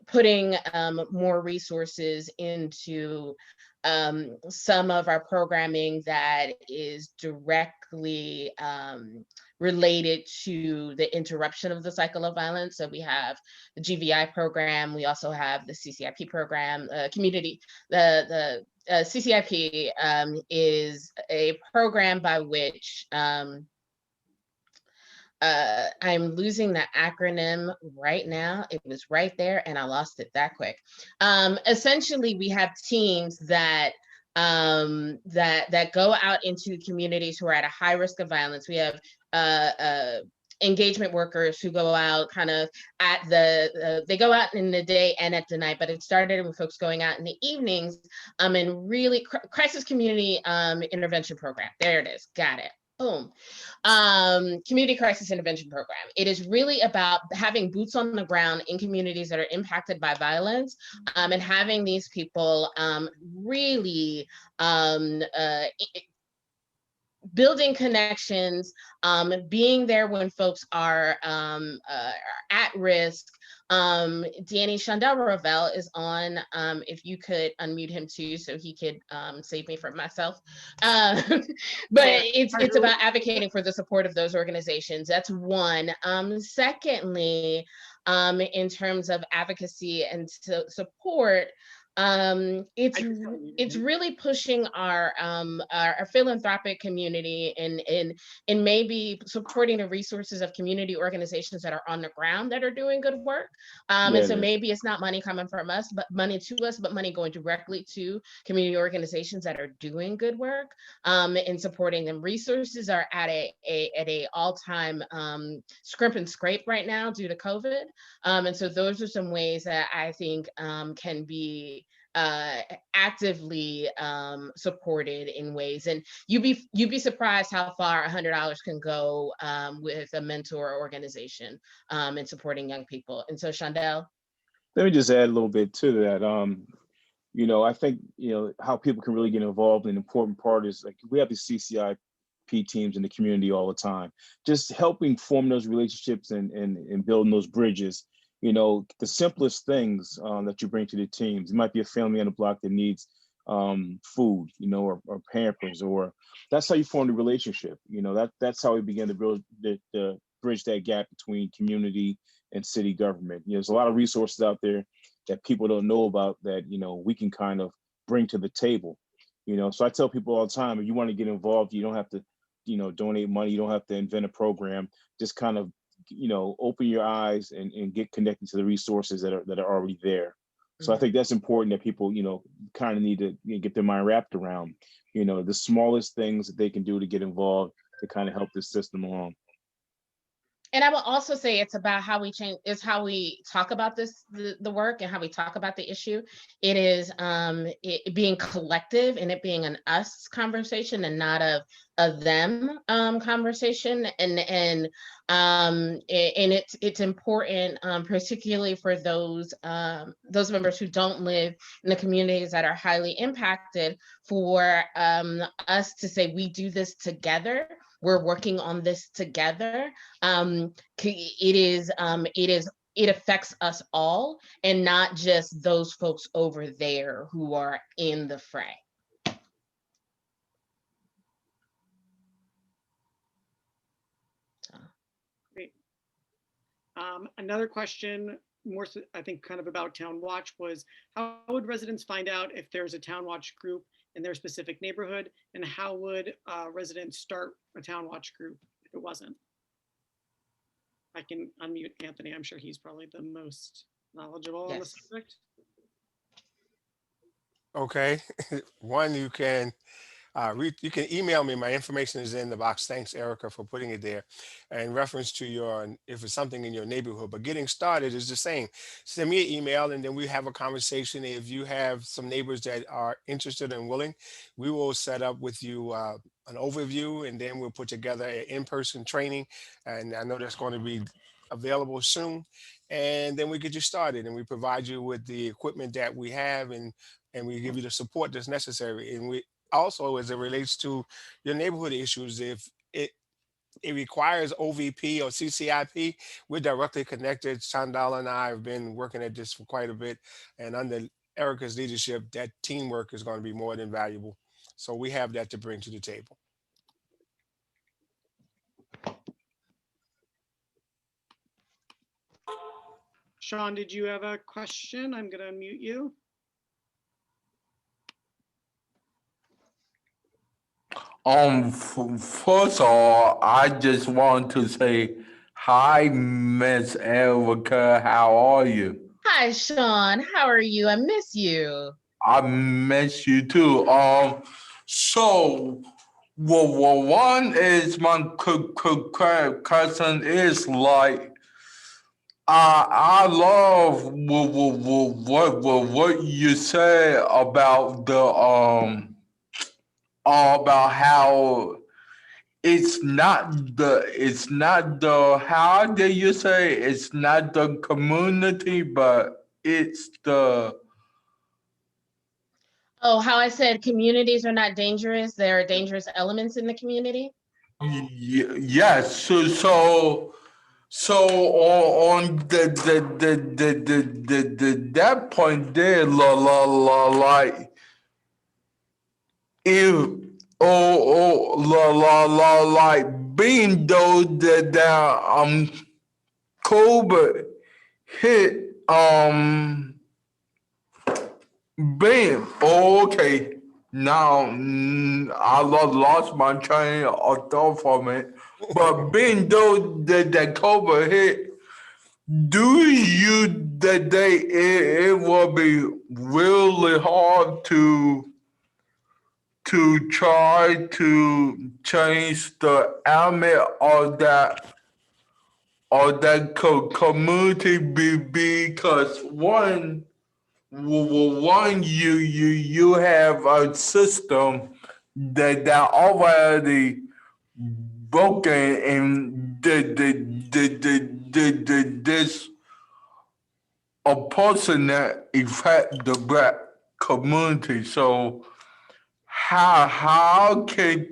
putting more resources into some of our programming that is directly related to the interruption of the cycle of violence. So we have the GVI program. We also have the CCIP program, the CCIP is a program by which I'm losing the acronym right now. It was right there and I lost it that quick. Essentially, we have teams that that go out into communities who are at a high risk of violence. We have engagement workers who go out kind of at they go out in the day and at the night, but it started with folks going out in the evenings and really crisis community intervention program. There it is. Got it. Boom. Community crisis intervention program. It is really about having boots on the ground in communities that are impacted by violence, and having these people really building connections, being there when folks are at risk. Danny Chandel Ravel is on, if you could unmute him too, so he could save me from myself. But it's about advocating for the support of those organizations. That's one. Secondly, in terms of advocacy and support, it's really pushing our philanthropic community and maybe supporting the resources of community organizations that are on the ground that are doing good work. And so maybe it's not money coming from us, but money to us, but money going directly to community organizations that are doing good work, and supporting them. Resources are at a all-time scrimp and scrape right now due to COVID. And so those are some ways that I think can be actively supported in ways, and you'd be surprised how far $100 can go with a mentor organization in supporting young people. And so Chandel. Let me just add a little bit to that. You know, I think, you know, how people can really get involved. An important part is, like, we have the CCIP teams in the community all the time, just helping form those relationships and building those bridges. You know, the simplest things that you bring to the teams. It might be a family on the block that needs food, you know, or pampers, or that's how you form the relationship. You know, that's how we begin to build the bridge that gap between community and city government. You know, there's a lot of resources out there that people don't know about that, you know, we can kind of bring to the table. You know, so I tell people all the time, if you want to get involved, you don't have to, you know, donate money. You don't have to invent a program. Just kind of, you know, open your eyes and get connected to the resources that are already there. So I think that's important, that people, you know, kind of need to, you know, get their mind wrapped around, you know, the smallest things that they can do to get involved to kind of help this system along. And I will also say it's about how we change, it's how we talk about this, the work, and how we talk about the issue. It is it being collective and it being an us conversation and not a them conversation. And it's important, particularly for those members who don't live in the communities that are highly impacted, for us to say we do this together. We're working on this together. It affects us all, and not just those folks over there who are in the fray. Great. Another question, more so, I think kind of about Town Watch, was how would residents find out if there's a Town Watch group in their specific neighborhood, and how would residents start a Town Watch group if it wasn't? I can unmute Anthony. I'm sure he's probably the most knowledgeable on the subject. Okay. One, you can You can email me. My information is in the box. Thanks, Erica, for putting it there. In reference to if it's something in your neighborhood. But getting started is the same. Send me an email and then we have a conversation. If you have some neighbors that are interested and willing, we will set up with you an overview, and then we'll put together an in-person training. And I know that's going to be available soon. And then we get you started and we provide you with the equipment that we have, and we give you the support that's necessary. And we also, as it relates to your neighborhood issues, if it requires OVP or CCIP, we're directly connected. Chandala and I have been working at this for quite a bit, and under Erica's leadership, that teamwork is going to be more than valuable. So we have that to bring to the table. Sean, did you have a question? I'm going to unmute you. First of all, I just want to say hi, Miss Erica. How are you? Hi, Sean. How are you? I miss you. I miss you too. So, one is my cousin is like, I love what you said about about how it's not the how did you say it's not the community, but it's the Oh, how I said communities are not dangerous. There are dangerous elements in the community. yes. So on the that point there, like if like being though that COVID hit bam. Oh, okay. Now I lost my train of thought from it. But being though that COVID hit, do you that it will be really hard to try to change the element of community because one you have a system that already broken and this a person that affect the black community. So how can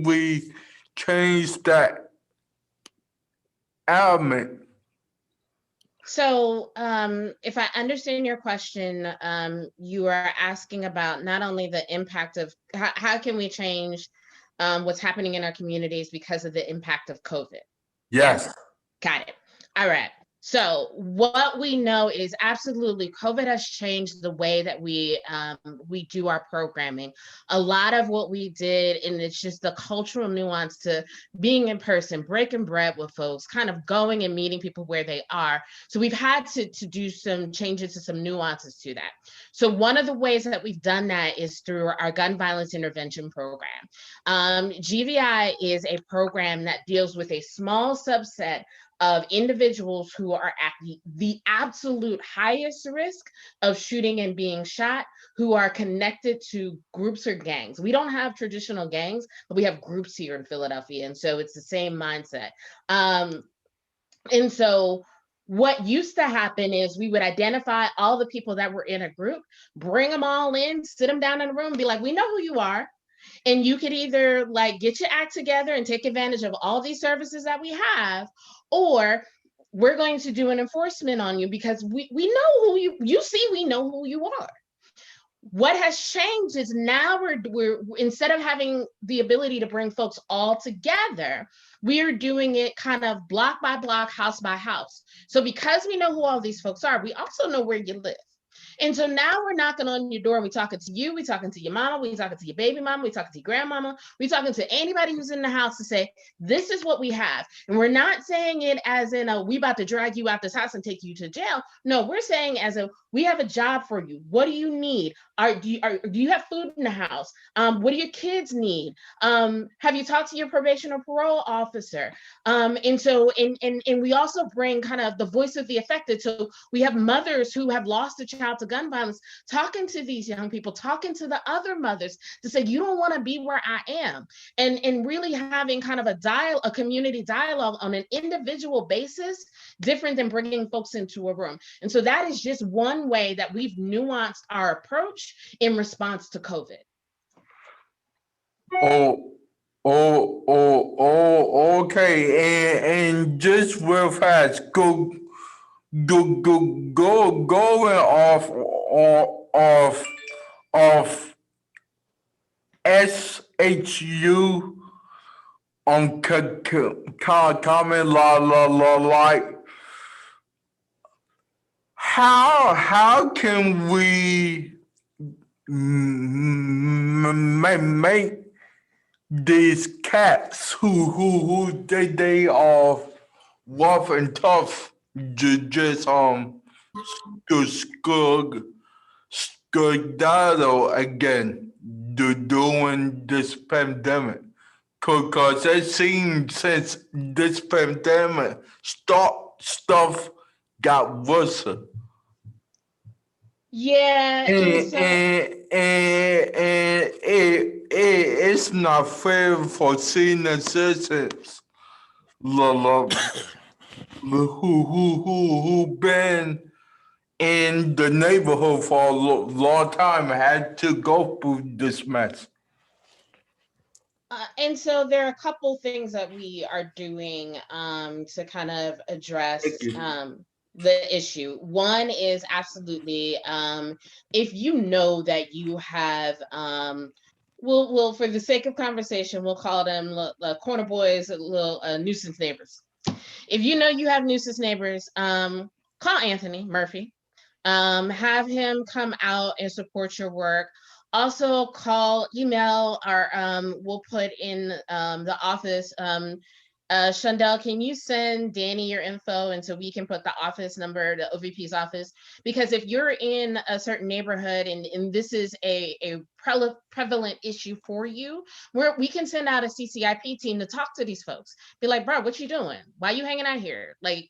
we change that element? So if I understand your question, you are asking about not only the impact of how can we change what's happening in our communities because of the impact of COVID. Yes. Got it. All right. So what we know is absolutely COVID has changed the way that we do our programming. A lot of what we did, and it's just the cultural nuance to being in person, breaking bread with folks, kind of going and meeting people where they are. So we've had to do some changes to some nuances to that. So one of the ways that we've done that is through our gun violence intervention program. GVI is a program that deals with a small subset of individuals who are at the absolute highest risk of shooting and being shot, who are connected to groups or gangs. We don't have traditional gangs, but we have groups here in Philadelphia. And so it's the same mindset. And so what used to happen is we would identify all the people that were in a group, bring them all in, sit them down in a room, and be like, we know who you are. And you could either like get your act together and take advantage of all these services that we have, or we're going to do an enforcement on you because we know who you see, we know who you are. What has changed is now we're instead of having the ability to bring folks all together, we are doing it kind of block by block, house by house. So because we know who all these folks are, we also know where you live. And so now we're knocking on your door and we're talking to you, we're talking to your mama, we're talking to your baby mama, we're talking to your grandmama, we're talking to anybody who's in the house to say, this is what we have. And we're not saying it as in we about to drag you out this house and take you to jail. No, we're saying as a, we have a job for you. What do you need? Do you have food in the house? What do your kids need? Have you talked to your probation or parole officer? And so, and we also bring kind of the voice of the affected. So we have mothers who have lost a child to gun violence, talking to these young people, talking to the other mothers to say, you don't want to be where I am. And really having kind of a community dialogue on an individual basis, different than bringing folks into a room. And so that is just one way that we've nuanced our approach in response to COVID. Okay. And just real fast, going off SHU on comment like how can we make these cats who they are rough and tough just skedaddle again during this pandemic, cause it seems since this pandemic stuff got worse. Yeah, It's not fair for senior citizens who been in the neighborhood for a long time had to go through this mess. And so there are a couple things that we are doing to kind of address the issue. One is absolutely, if you know that you have, we'll for the sake of conversation, we'll call them corner boys, little nuisance neighbors. If you know you have nuisance neighbors, call Anthony Murphy, have him come out and support your work. Also call, email, or we'll put in the office. Shondell, can you send Danny your info and so we can put the office number, the OVP's office? Because if you're in a certain neighborhood and this is a prevalent issue for you, we can send out a CCIP team to talk to these folks. Be like, bro, what you doing? Why you hanging out here? Like,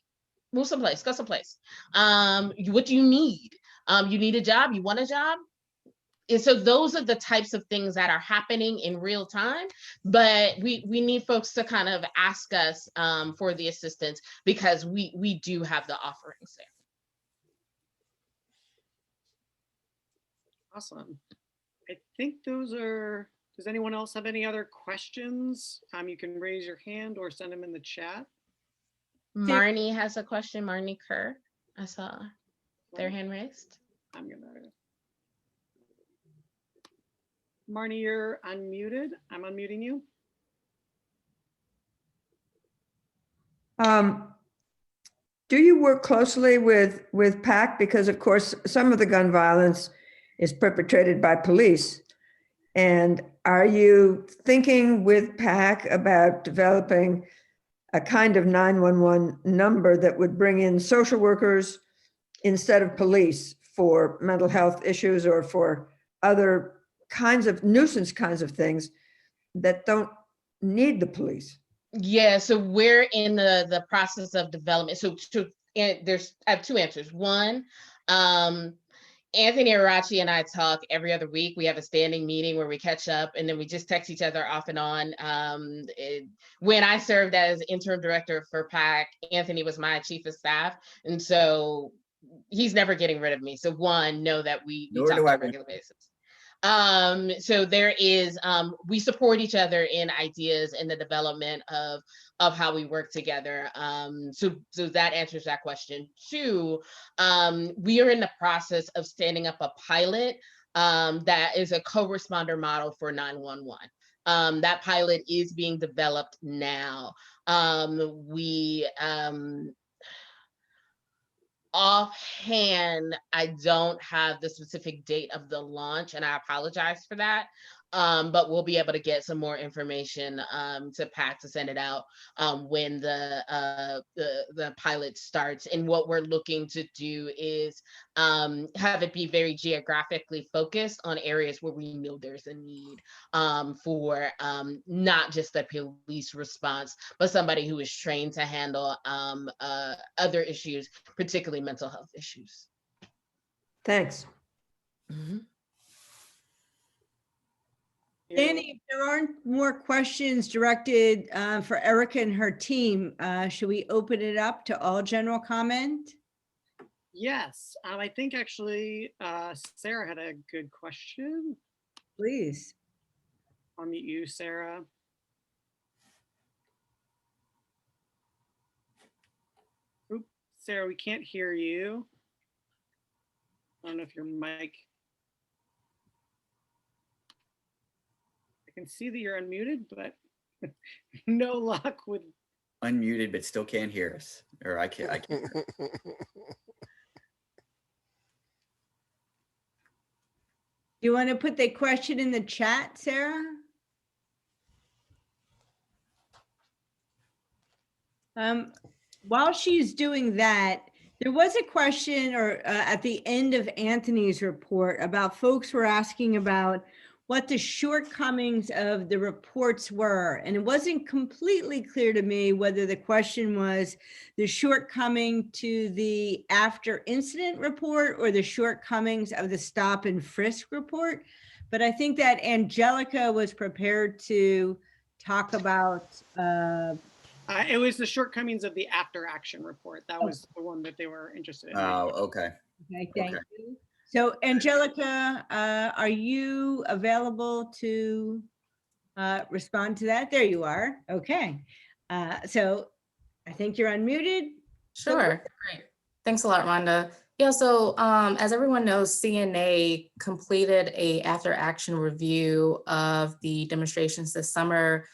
move someplace, go someplace. What do you need? You need a job? You want a job? And so those are the types of things that are happening in real time, but we need folks to kind of ask us for the assistance because we do have the offerings there. Awesome. I think those are, does anyone else have any other questions? You can raise your hand or send them in the chat. Marnie has a question, Marnie Kerr. I saw their hand raised. I'm gonna. Marnie, you're unmuted. I'm unmuting you. Do you work closely with PAC? Because of course, some of the gun violence is perpetrated by police. And are you thinking with PAC about developing a kind of 911 number that would bring in social workers instead of police for mental health issues or for other kinds of nuisance kinds of things that don't need the police? Yeah, so we're in the process of development. So I have two answers. One, Anthony Arachi and I talk every other week. We have a standing meeting where we catch up and then we just text each other off and on. When I served as interim director for PAC, Anthony was my chief of staff. And so he's never getting rid of me. So one, know that we talk on a regular basis. So there is, we support each other in ideas and the development of how we work together. So that answers that question. Two, we are in the process of standing up a pilot that is a co-responder model for 911. That pilot is being developed Offhand, I don't have the specific date of the launch, and I apologize for that. But we'll be able to get some more information to PAC to send it out when the pilot starts. And what we're looking to do is have it be very geographically focused on areas where we know there's a need for not just the police response, but somebody who is trained to handle other issues, particularly mental health issues. Thanks. Danny, if there aren't more questions directed for Erica and her team, should we open it up to all general comment? Yes, I think actually Sarah had a good question. Please. I'll mute you, Sarah. Oops, Sarah, we can't hear you. I don't know if your mic. I can see that you're unmuted, but no luck with. Unmuted, but still can't hear us. Or I can't. Hear us. You want to put the question in the chat, Sarah? While she's doing that, there was a question at the end of Anthony's report about folks were asking about what the shortcomings of the reports were. And it wasn't completely clear to me whether the question was the shortcoming to the after incident report or the shortcomings of the stop and frisk report. But I think that Angelica was prepared to talk about. It was the shortcomings of the after action report. That was the one that they were interested in. Oh, okay. Okay, thank you. So Angelica, are you available to respond to that? There you are. Okay. So I think you're unmuted. Sure. Great. Thanks a lot, Rhonda. Yeah, so as everyone knows, CNA completed a after action review of the demonstrations this summer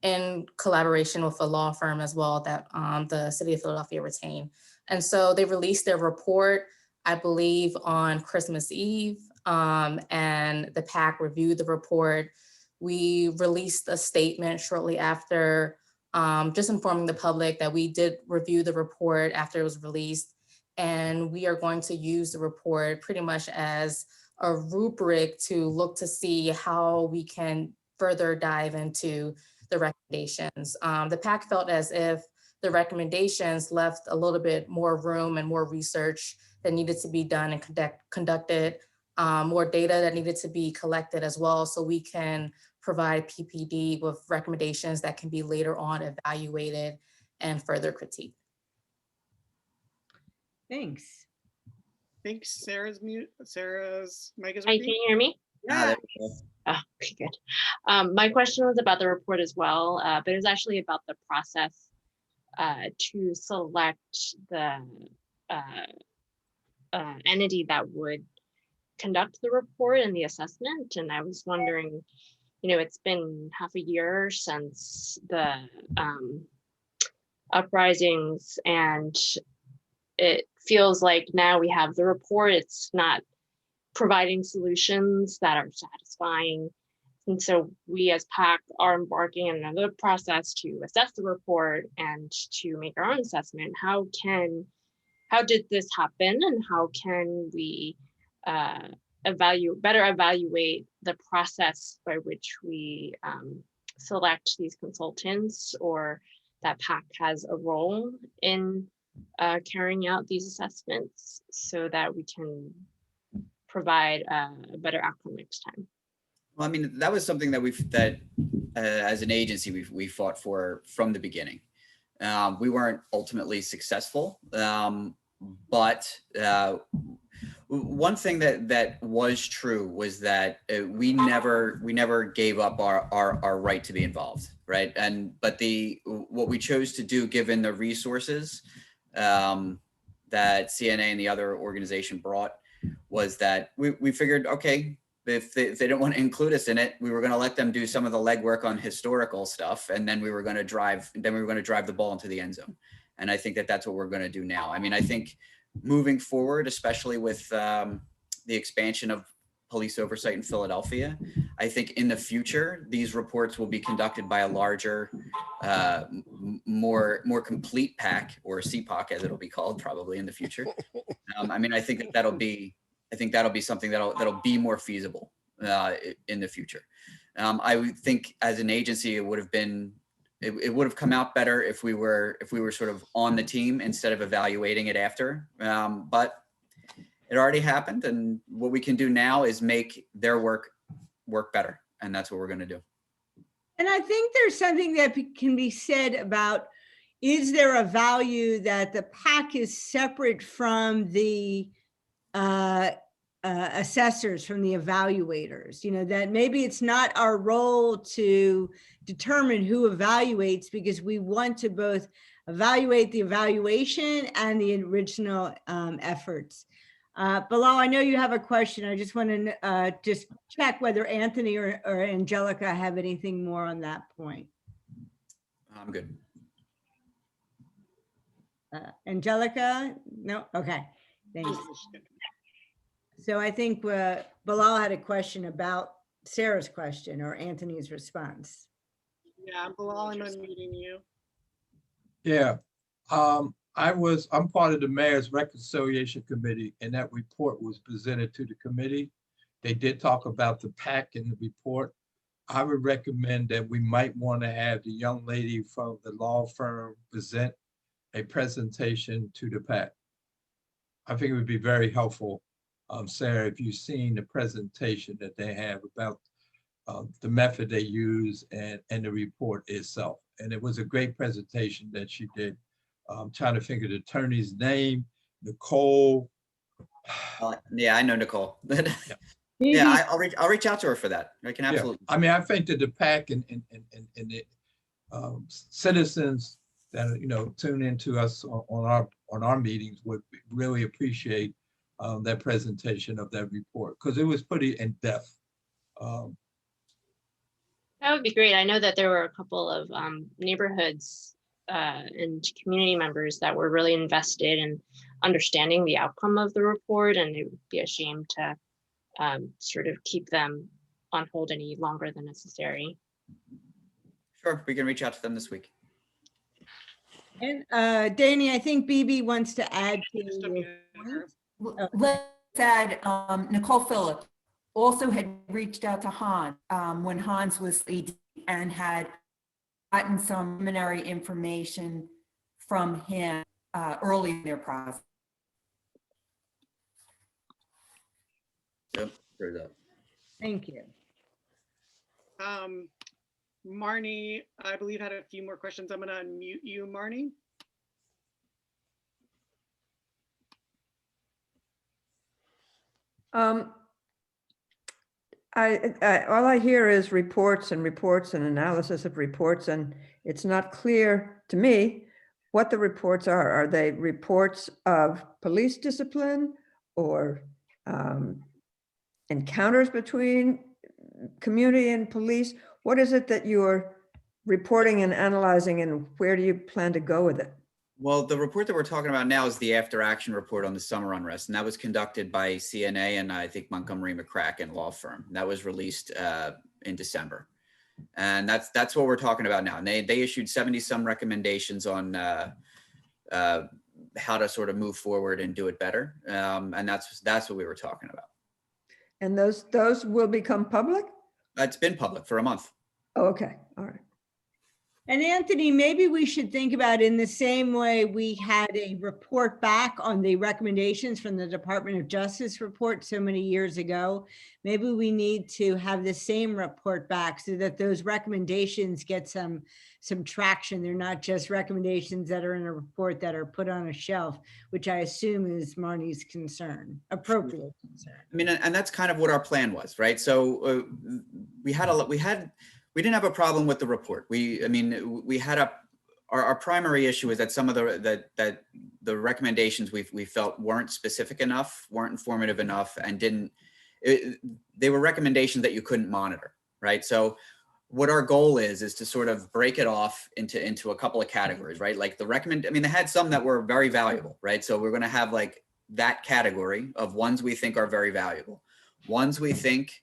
in collaboration with a law firm as well that the city of Philadelphia retained. And so they released their report, I believe, on Christmas Eve, and the PAC reviewed the report. We released a statement shortly after, just informing the public that we did review the report after it was released. And we are going to use the report pretty much as a rubric to look to see how we can further dive into the recommendations. The PAC felt as if the recommendations left a little bit more room and more research that needed to be done and conducted, more data that needed to be collected as well, so we can provide PPD with recommendations that can be later on evaluated and further critiqued. Thanks. I think Sarah's mute. Sarah's mic is Hi, can you hear me? Yeah. Oh, okay, good. My question was about the report as well, but it was actually about the process to select the entity that would conduct the report and the assessment. And I was wondering, you know, it's been half a year since the uprisings, and it feels like now we have the report, it's not providing solutions that are satisfying. And so we as PAC are embarking on another process to assess the report and to make our own assessment. How did this happen, and how can we better evaluate the process by which we select these consultants, or that PAC has a role in carrying out these assessments, so that we can provide a better outcome next time. Well, I mean, that was something that as an agency we fought for from the beginning. We weren't ultimately successful, but one thing that was true was that we never gave up our right to be involved, right? But what we chose to do, given the resources that CNA and the other organization brought, was that we figured, okay, if they don't want to include us in it, we were going to let them do some of the legwork on historical stuff, and then we were going to drive the ball into the end zone. And I think that that's what we're going to do now. I mean, I think moving forward, especially with the expansion of police oversight in Philadelphia. I think in the future, these reports will be conducted by a larger, more complete PAC, or CPOC as it'll be called probably in the future. I mean, I think that'll be something that'll be more feasible in the future. I would think as an agency, it would have come out better if we were sort of on the team instead of evaluating it after. But it already happened, and what we can do now is make their work better, and that's what we're going to do. And I think there's something that can be said about, is there a value that the PAC is separate from the assessors, from the evaluators? You know, that maybe it's not our role to determine who evaluates, because we want to both evaluate the evaluation and the original efforts. Bilal, I know you have a question. I just want to just check whether Anthony or Angelica have anything more on that point. I'm good. Angelica? No? Okay, thanks. So I think Bilal had a question about Sarah's question or Anthony's response. Yeah, Bilal, I'm unmuting you. Yeah, I'm part of the Mayor's Reconciliation Committee, and that report was presented to the committee. They did talk about the PAC in the report. I would recommend that we might want to have the young lady from the law firm present a presentation to the PAC. I think it would be very helpful, Sarah, if you've seen the presentation that they have about the method they use and the report itself. And it was a great presentation that she did. Trying to figure the attorney's name, Nicole. Yeah, I know Nicole. Yeah, yeah, I'll reach out to her for that. I can absolutely. Yeah. I mean, I think that the PAC and the citizens that tune into us on our meetings would really appreciate that presentation of that report, because it was pretty in depth. That would be great. I know that there were a couple of neighborhoods and community members that were really invested in understanding the outcome of the report, and it would be a shame to sort of keep them on hold any longer than necessary. Sure, we can reach out to them this week. And Danny, I think BB wants to add to Let's add, Nicole Phillips also had reached out to Hans when Hans was AD and had gotten some preliminary information from him early in their process. Yep, heard that. Thank you. Marnie, I believe, had a few more questions. I'm going to unmute you, Marnie. All I hear is reports and reports and analysis of reports, and it's not clear to me what the reports are. Are they reports of police discipline or encounters between community and police? What is it that you're reporting and analyzing, and where do you plan to go with it? Well, the report that we're talking about now is the after action report on the summer unrest, and that was conducted by CNA and I think Montgomery McCracken law firm. That was released in December, and that's what we're talking about now. And they issued 70 some recommendations on how to sort of move forward and do it better, and that's what we were talking about. And those will become public? It's been public for a month. Oh, okay, all right. And Anthony, maybe we should think about, in the same way we had a report back on the recommendations from the Department of Justice report so many years ago, maybe we need to have the same report back so that those recommendations get some traction. They're not just recommendations that are in a report that are put on a shelf, which I assume is Marnie's concern, appropriate concern. I mean, and that's kind of what our plan was, right? So we didn't have a problem with the report. Our primary issue is that some of the recommendations we felt weren't specific enough, weren't informative enough, and they were recommendations that you couldn't monitor, right? So what our goal is to sort of break it off into a couple of categories, right? Like they had some that were very valuable, right? So we're going to have like that category of ones we think are very valuable, ones we think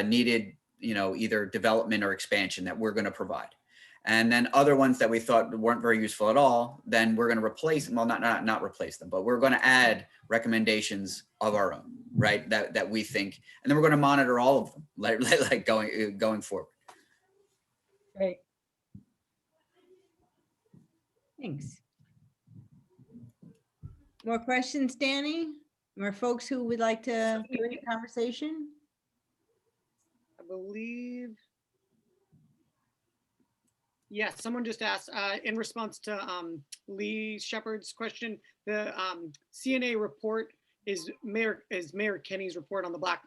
needed, either development or expansion that we're going to provide. And then other ones that we thought weren't very useful at all, then we're going to replace them. Well, not replace them, but we're going to add recommendations of our own, right? That we think, and then we're going to monitor all of them, like going forward. Great. Thanks. More questions, Danny? More folks who would like to join the conversation? I believe. Yeah, someone just asked in response to Lee Shepard's question, the CNA report is Mayor Kenny's report on the Black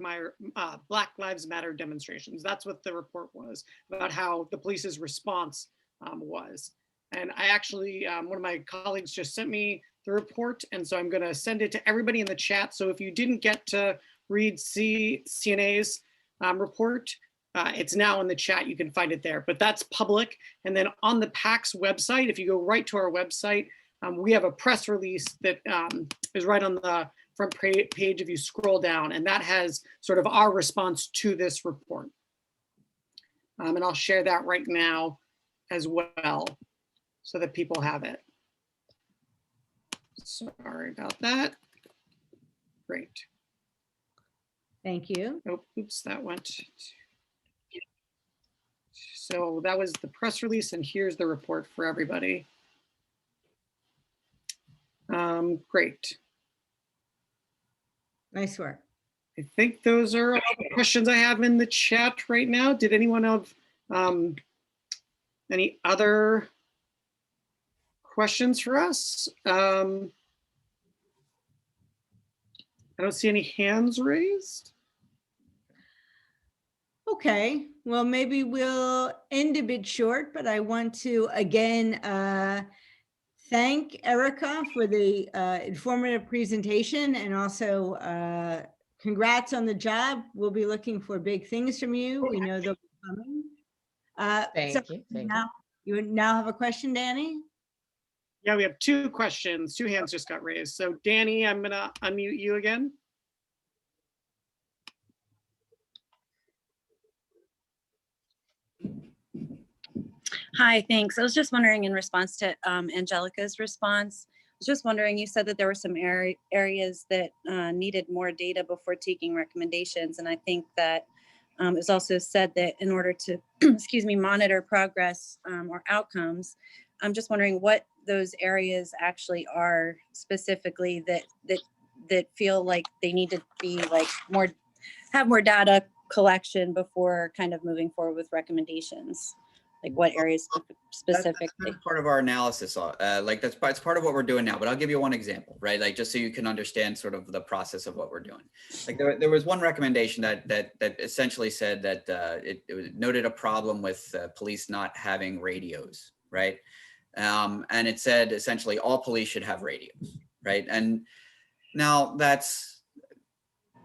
Lives Matter demonstrations. That's what the report was, about how the police's response was. And I actually, one of my colleagues just sent me the report, and so I'm going to send it to everybody in the chat. So if you didn't get to read CNA's report, it's now in the chat. You can find it there, but that's public. And then on the PAC's website, if you go right to our website, we have a press release that is right on the front page if you scroll down, and that has sort of our response to this report. And I'll share that right now as well so that people have it. Sorry about that. Great. Thank you. Oh, oops, that went. So that was the press release, and here's the report for everybody. Great. Nice work. I think those are all the questions I have in the chat right now. Did anyone have any other questions for us? I don't see any hands raised. Okay, well, maybe we'll end a bit short, but I want to again thank Erica for the informative presentation, and also congrats on the job. We'll be looking for big things from you. We know they'll be coming. Thank you. You now have a question, Danny? Yeah, we have two questions. Two hands just got raised. So Danny, I'm gonna unmute you again. Hi, thanks. I was just wondering, in response to Angelica's response, I was just wondering, you said that there were some areas that needed more data before taking recommendations. And I think that it was also said that in order to, excuse me, monitor progress or outcomes, I'm just wondering what those areas actually are specifically that feel like they need to be like have more data collection before kind of moving forward with recommendations. Like what areas specifically? That's part of our analysis. That's part of what we're doing now, but I'll give you one example, right? Like just so you can understand sort of the process of what we're doing. Like there was one recommendation that essentially said that it noted a problem with police not having radios, right? And it said essentially all police should have radios, right? And now that's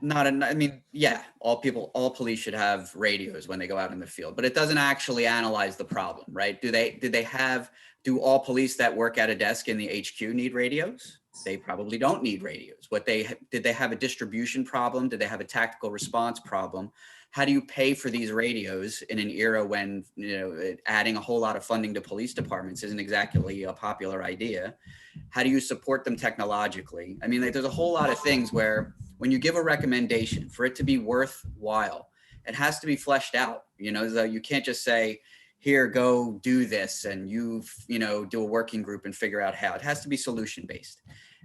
not, I mean, yeah, all police should have radios when they go out in the field, but it doesn't actually analyze the problem, right? Do all police that work at a desk in the HQ need radios? They probably don't need radios. Did they have a distribution problem? Did they have a tactical response problem? How do you pay for these radios in an era when, adding a whole lot of funding to police departments isn't exactly a popular idea? How do you support them technologically? I mean, there's a whole lot of things where when you give a recommendation, for it to be worthwhile, it has to be fleshed out. So you can't just say, here, go do this, and do a working group and figure out how. It has to be solution based.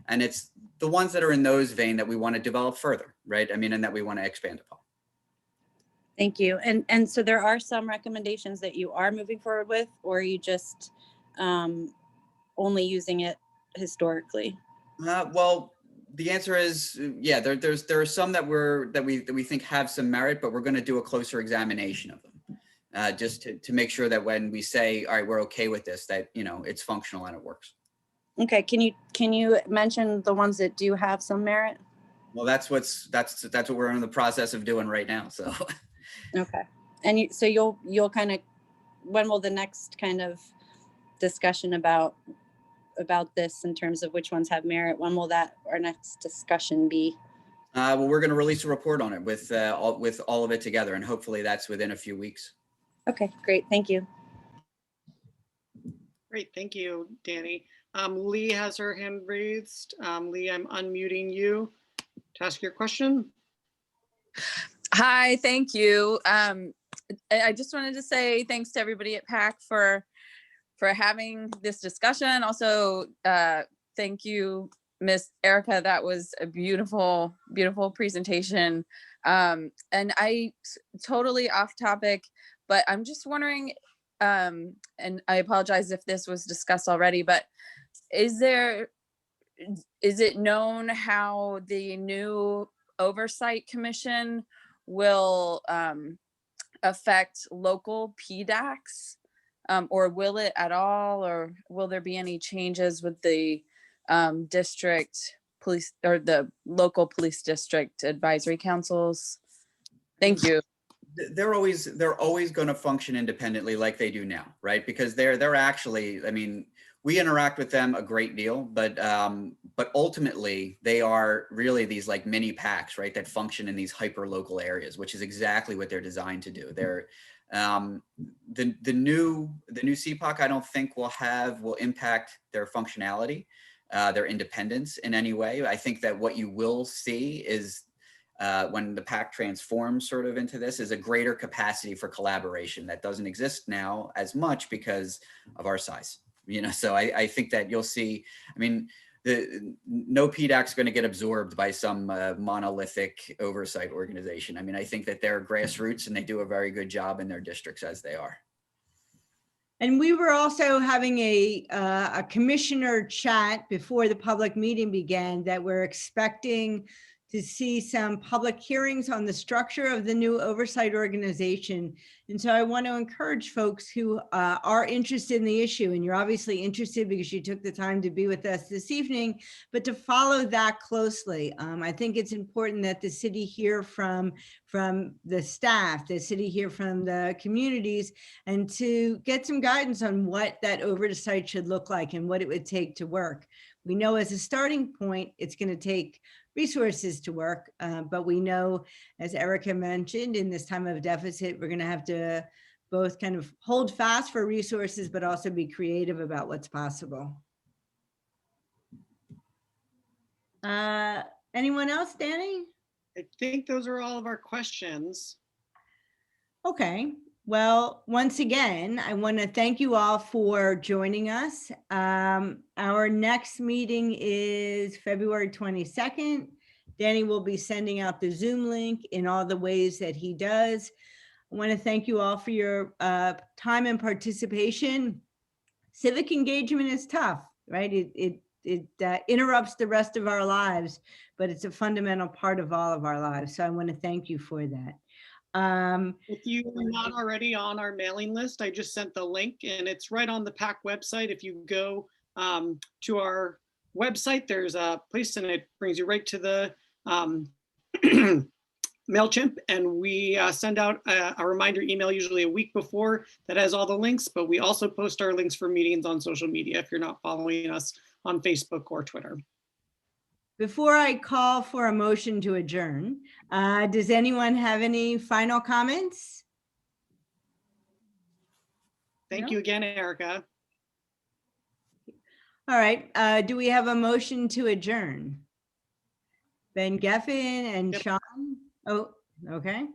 And it's the ones that are in those vein that we want to develop further, right? I mean, and that we want to expand upon. Thank you. And so there are some recommendations that you are moving forward with, or are you just only using it historically? Well, the answer is, yeah, there are some that we think have some merit, but we're going to do a closer examination of them, just to make sure that when we say, all right, we're okay with this, that it's functional and it works. Okay, can you mention the ones that do have some merit? Well, that's what we're in the process of doing right now. So. Okay, and you'll kind of, when will the next kind of discussion about about this in terms of which ones have merit? When will our next discussion be? Well, we're going to release a report on it with all of it together, and hopefully that's within a few weeks. Okay, great. Thank you. Great, thank you, Danny. Lee has her hand raised. Lee, I'm unmuting you to ask your question. Hi, thank you. I just wanted to say thanks to everybody at PAC for having this discussion. Also, thank you, Miss Erica. That was a beautiful, beautiful presentation. And totally off topic, but I'm just wondering, and I apologize if this was discussed already, but is it known how the new oversight commission will affect local PDACs, or will it at all, or will there be any changes with the district police or the local police district advisory councils? Thank you. They're always going to function independently like they do now, right? Because they're actually, I mean, we interact with them a great deal, but ultimately they are really these like mini PACs, right? That function in these hyper local areas, which is exactly what they're designed to do. They're the new CPOC, I don't think will impact their functionality, their independence in any way. I think that what you will see is when the PAC transforms sort of into this is a greater capacity for collaboration that doesn't exist now as much because of our size. You know, so I think that you'll see, I mean, no PDAC is going to get absorbed by some monolithic oversight organization. I mean, I think that they're grassroots and they do a very good job in their districts as they are. And we were also having a commissioner chat before the public meeting began that we're expecting to see some public hearings on the structure of the new oversight organization. And so I want to encourage folks who are interested in the issue, and you're obviously interested because you took the time to be with us this evening, but to follow that closely. I think it's important that the city hear from the staff, the city hear from the communities, and to get some guidance on what that oversight should look like and what it would take to work. We know as a starting point, it's going to take resources to work, but we know, as Erica mentioned, in this time of deficit, we're going to have to both kind of hold fast for resources, but also be creative about what's possible. Anyone else, Danny? I think those are all of our questions. Okay. Well, once again, I want to thank you all for joining us. Our next meeting is February 22nd. Danny will be sending out the Zoom link in all the ways that he does. I want to thank you all for your time and participation. Civic engagement is tough, right? It interrupts the rest of our lives, but it's a fundamental part of all of our lives. So I want to thank you for that. If you are not already on our mailing list, I just sent the link and it's right on the PAC website. If you go to our website, there's a place and it brings you right to the MailChimp, and we send out a reminder email usually a week before that has all the links, but we also post our links for meetings on social media if you're not following us on Facebook or Twitter. Before I call for a motion to adjourn, does anyone have any final comments? Thank you again, Erica. All right, do we have a motion to adjourn? Ben Geffen and Sean? Oh, okay.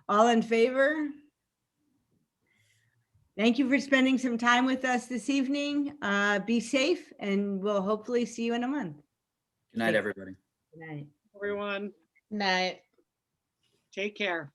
All in favor? Thank you for spending some time with us this evening. Be safe, and we'll hopefully see you in a month. Good night, everybody. Good night. Everyone. Night. Take care.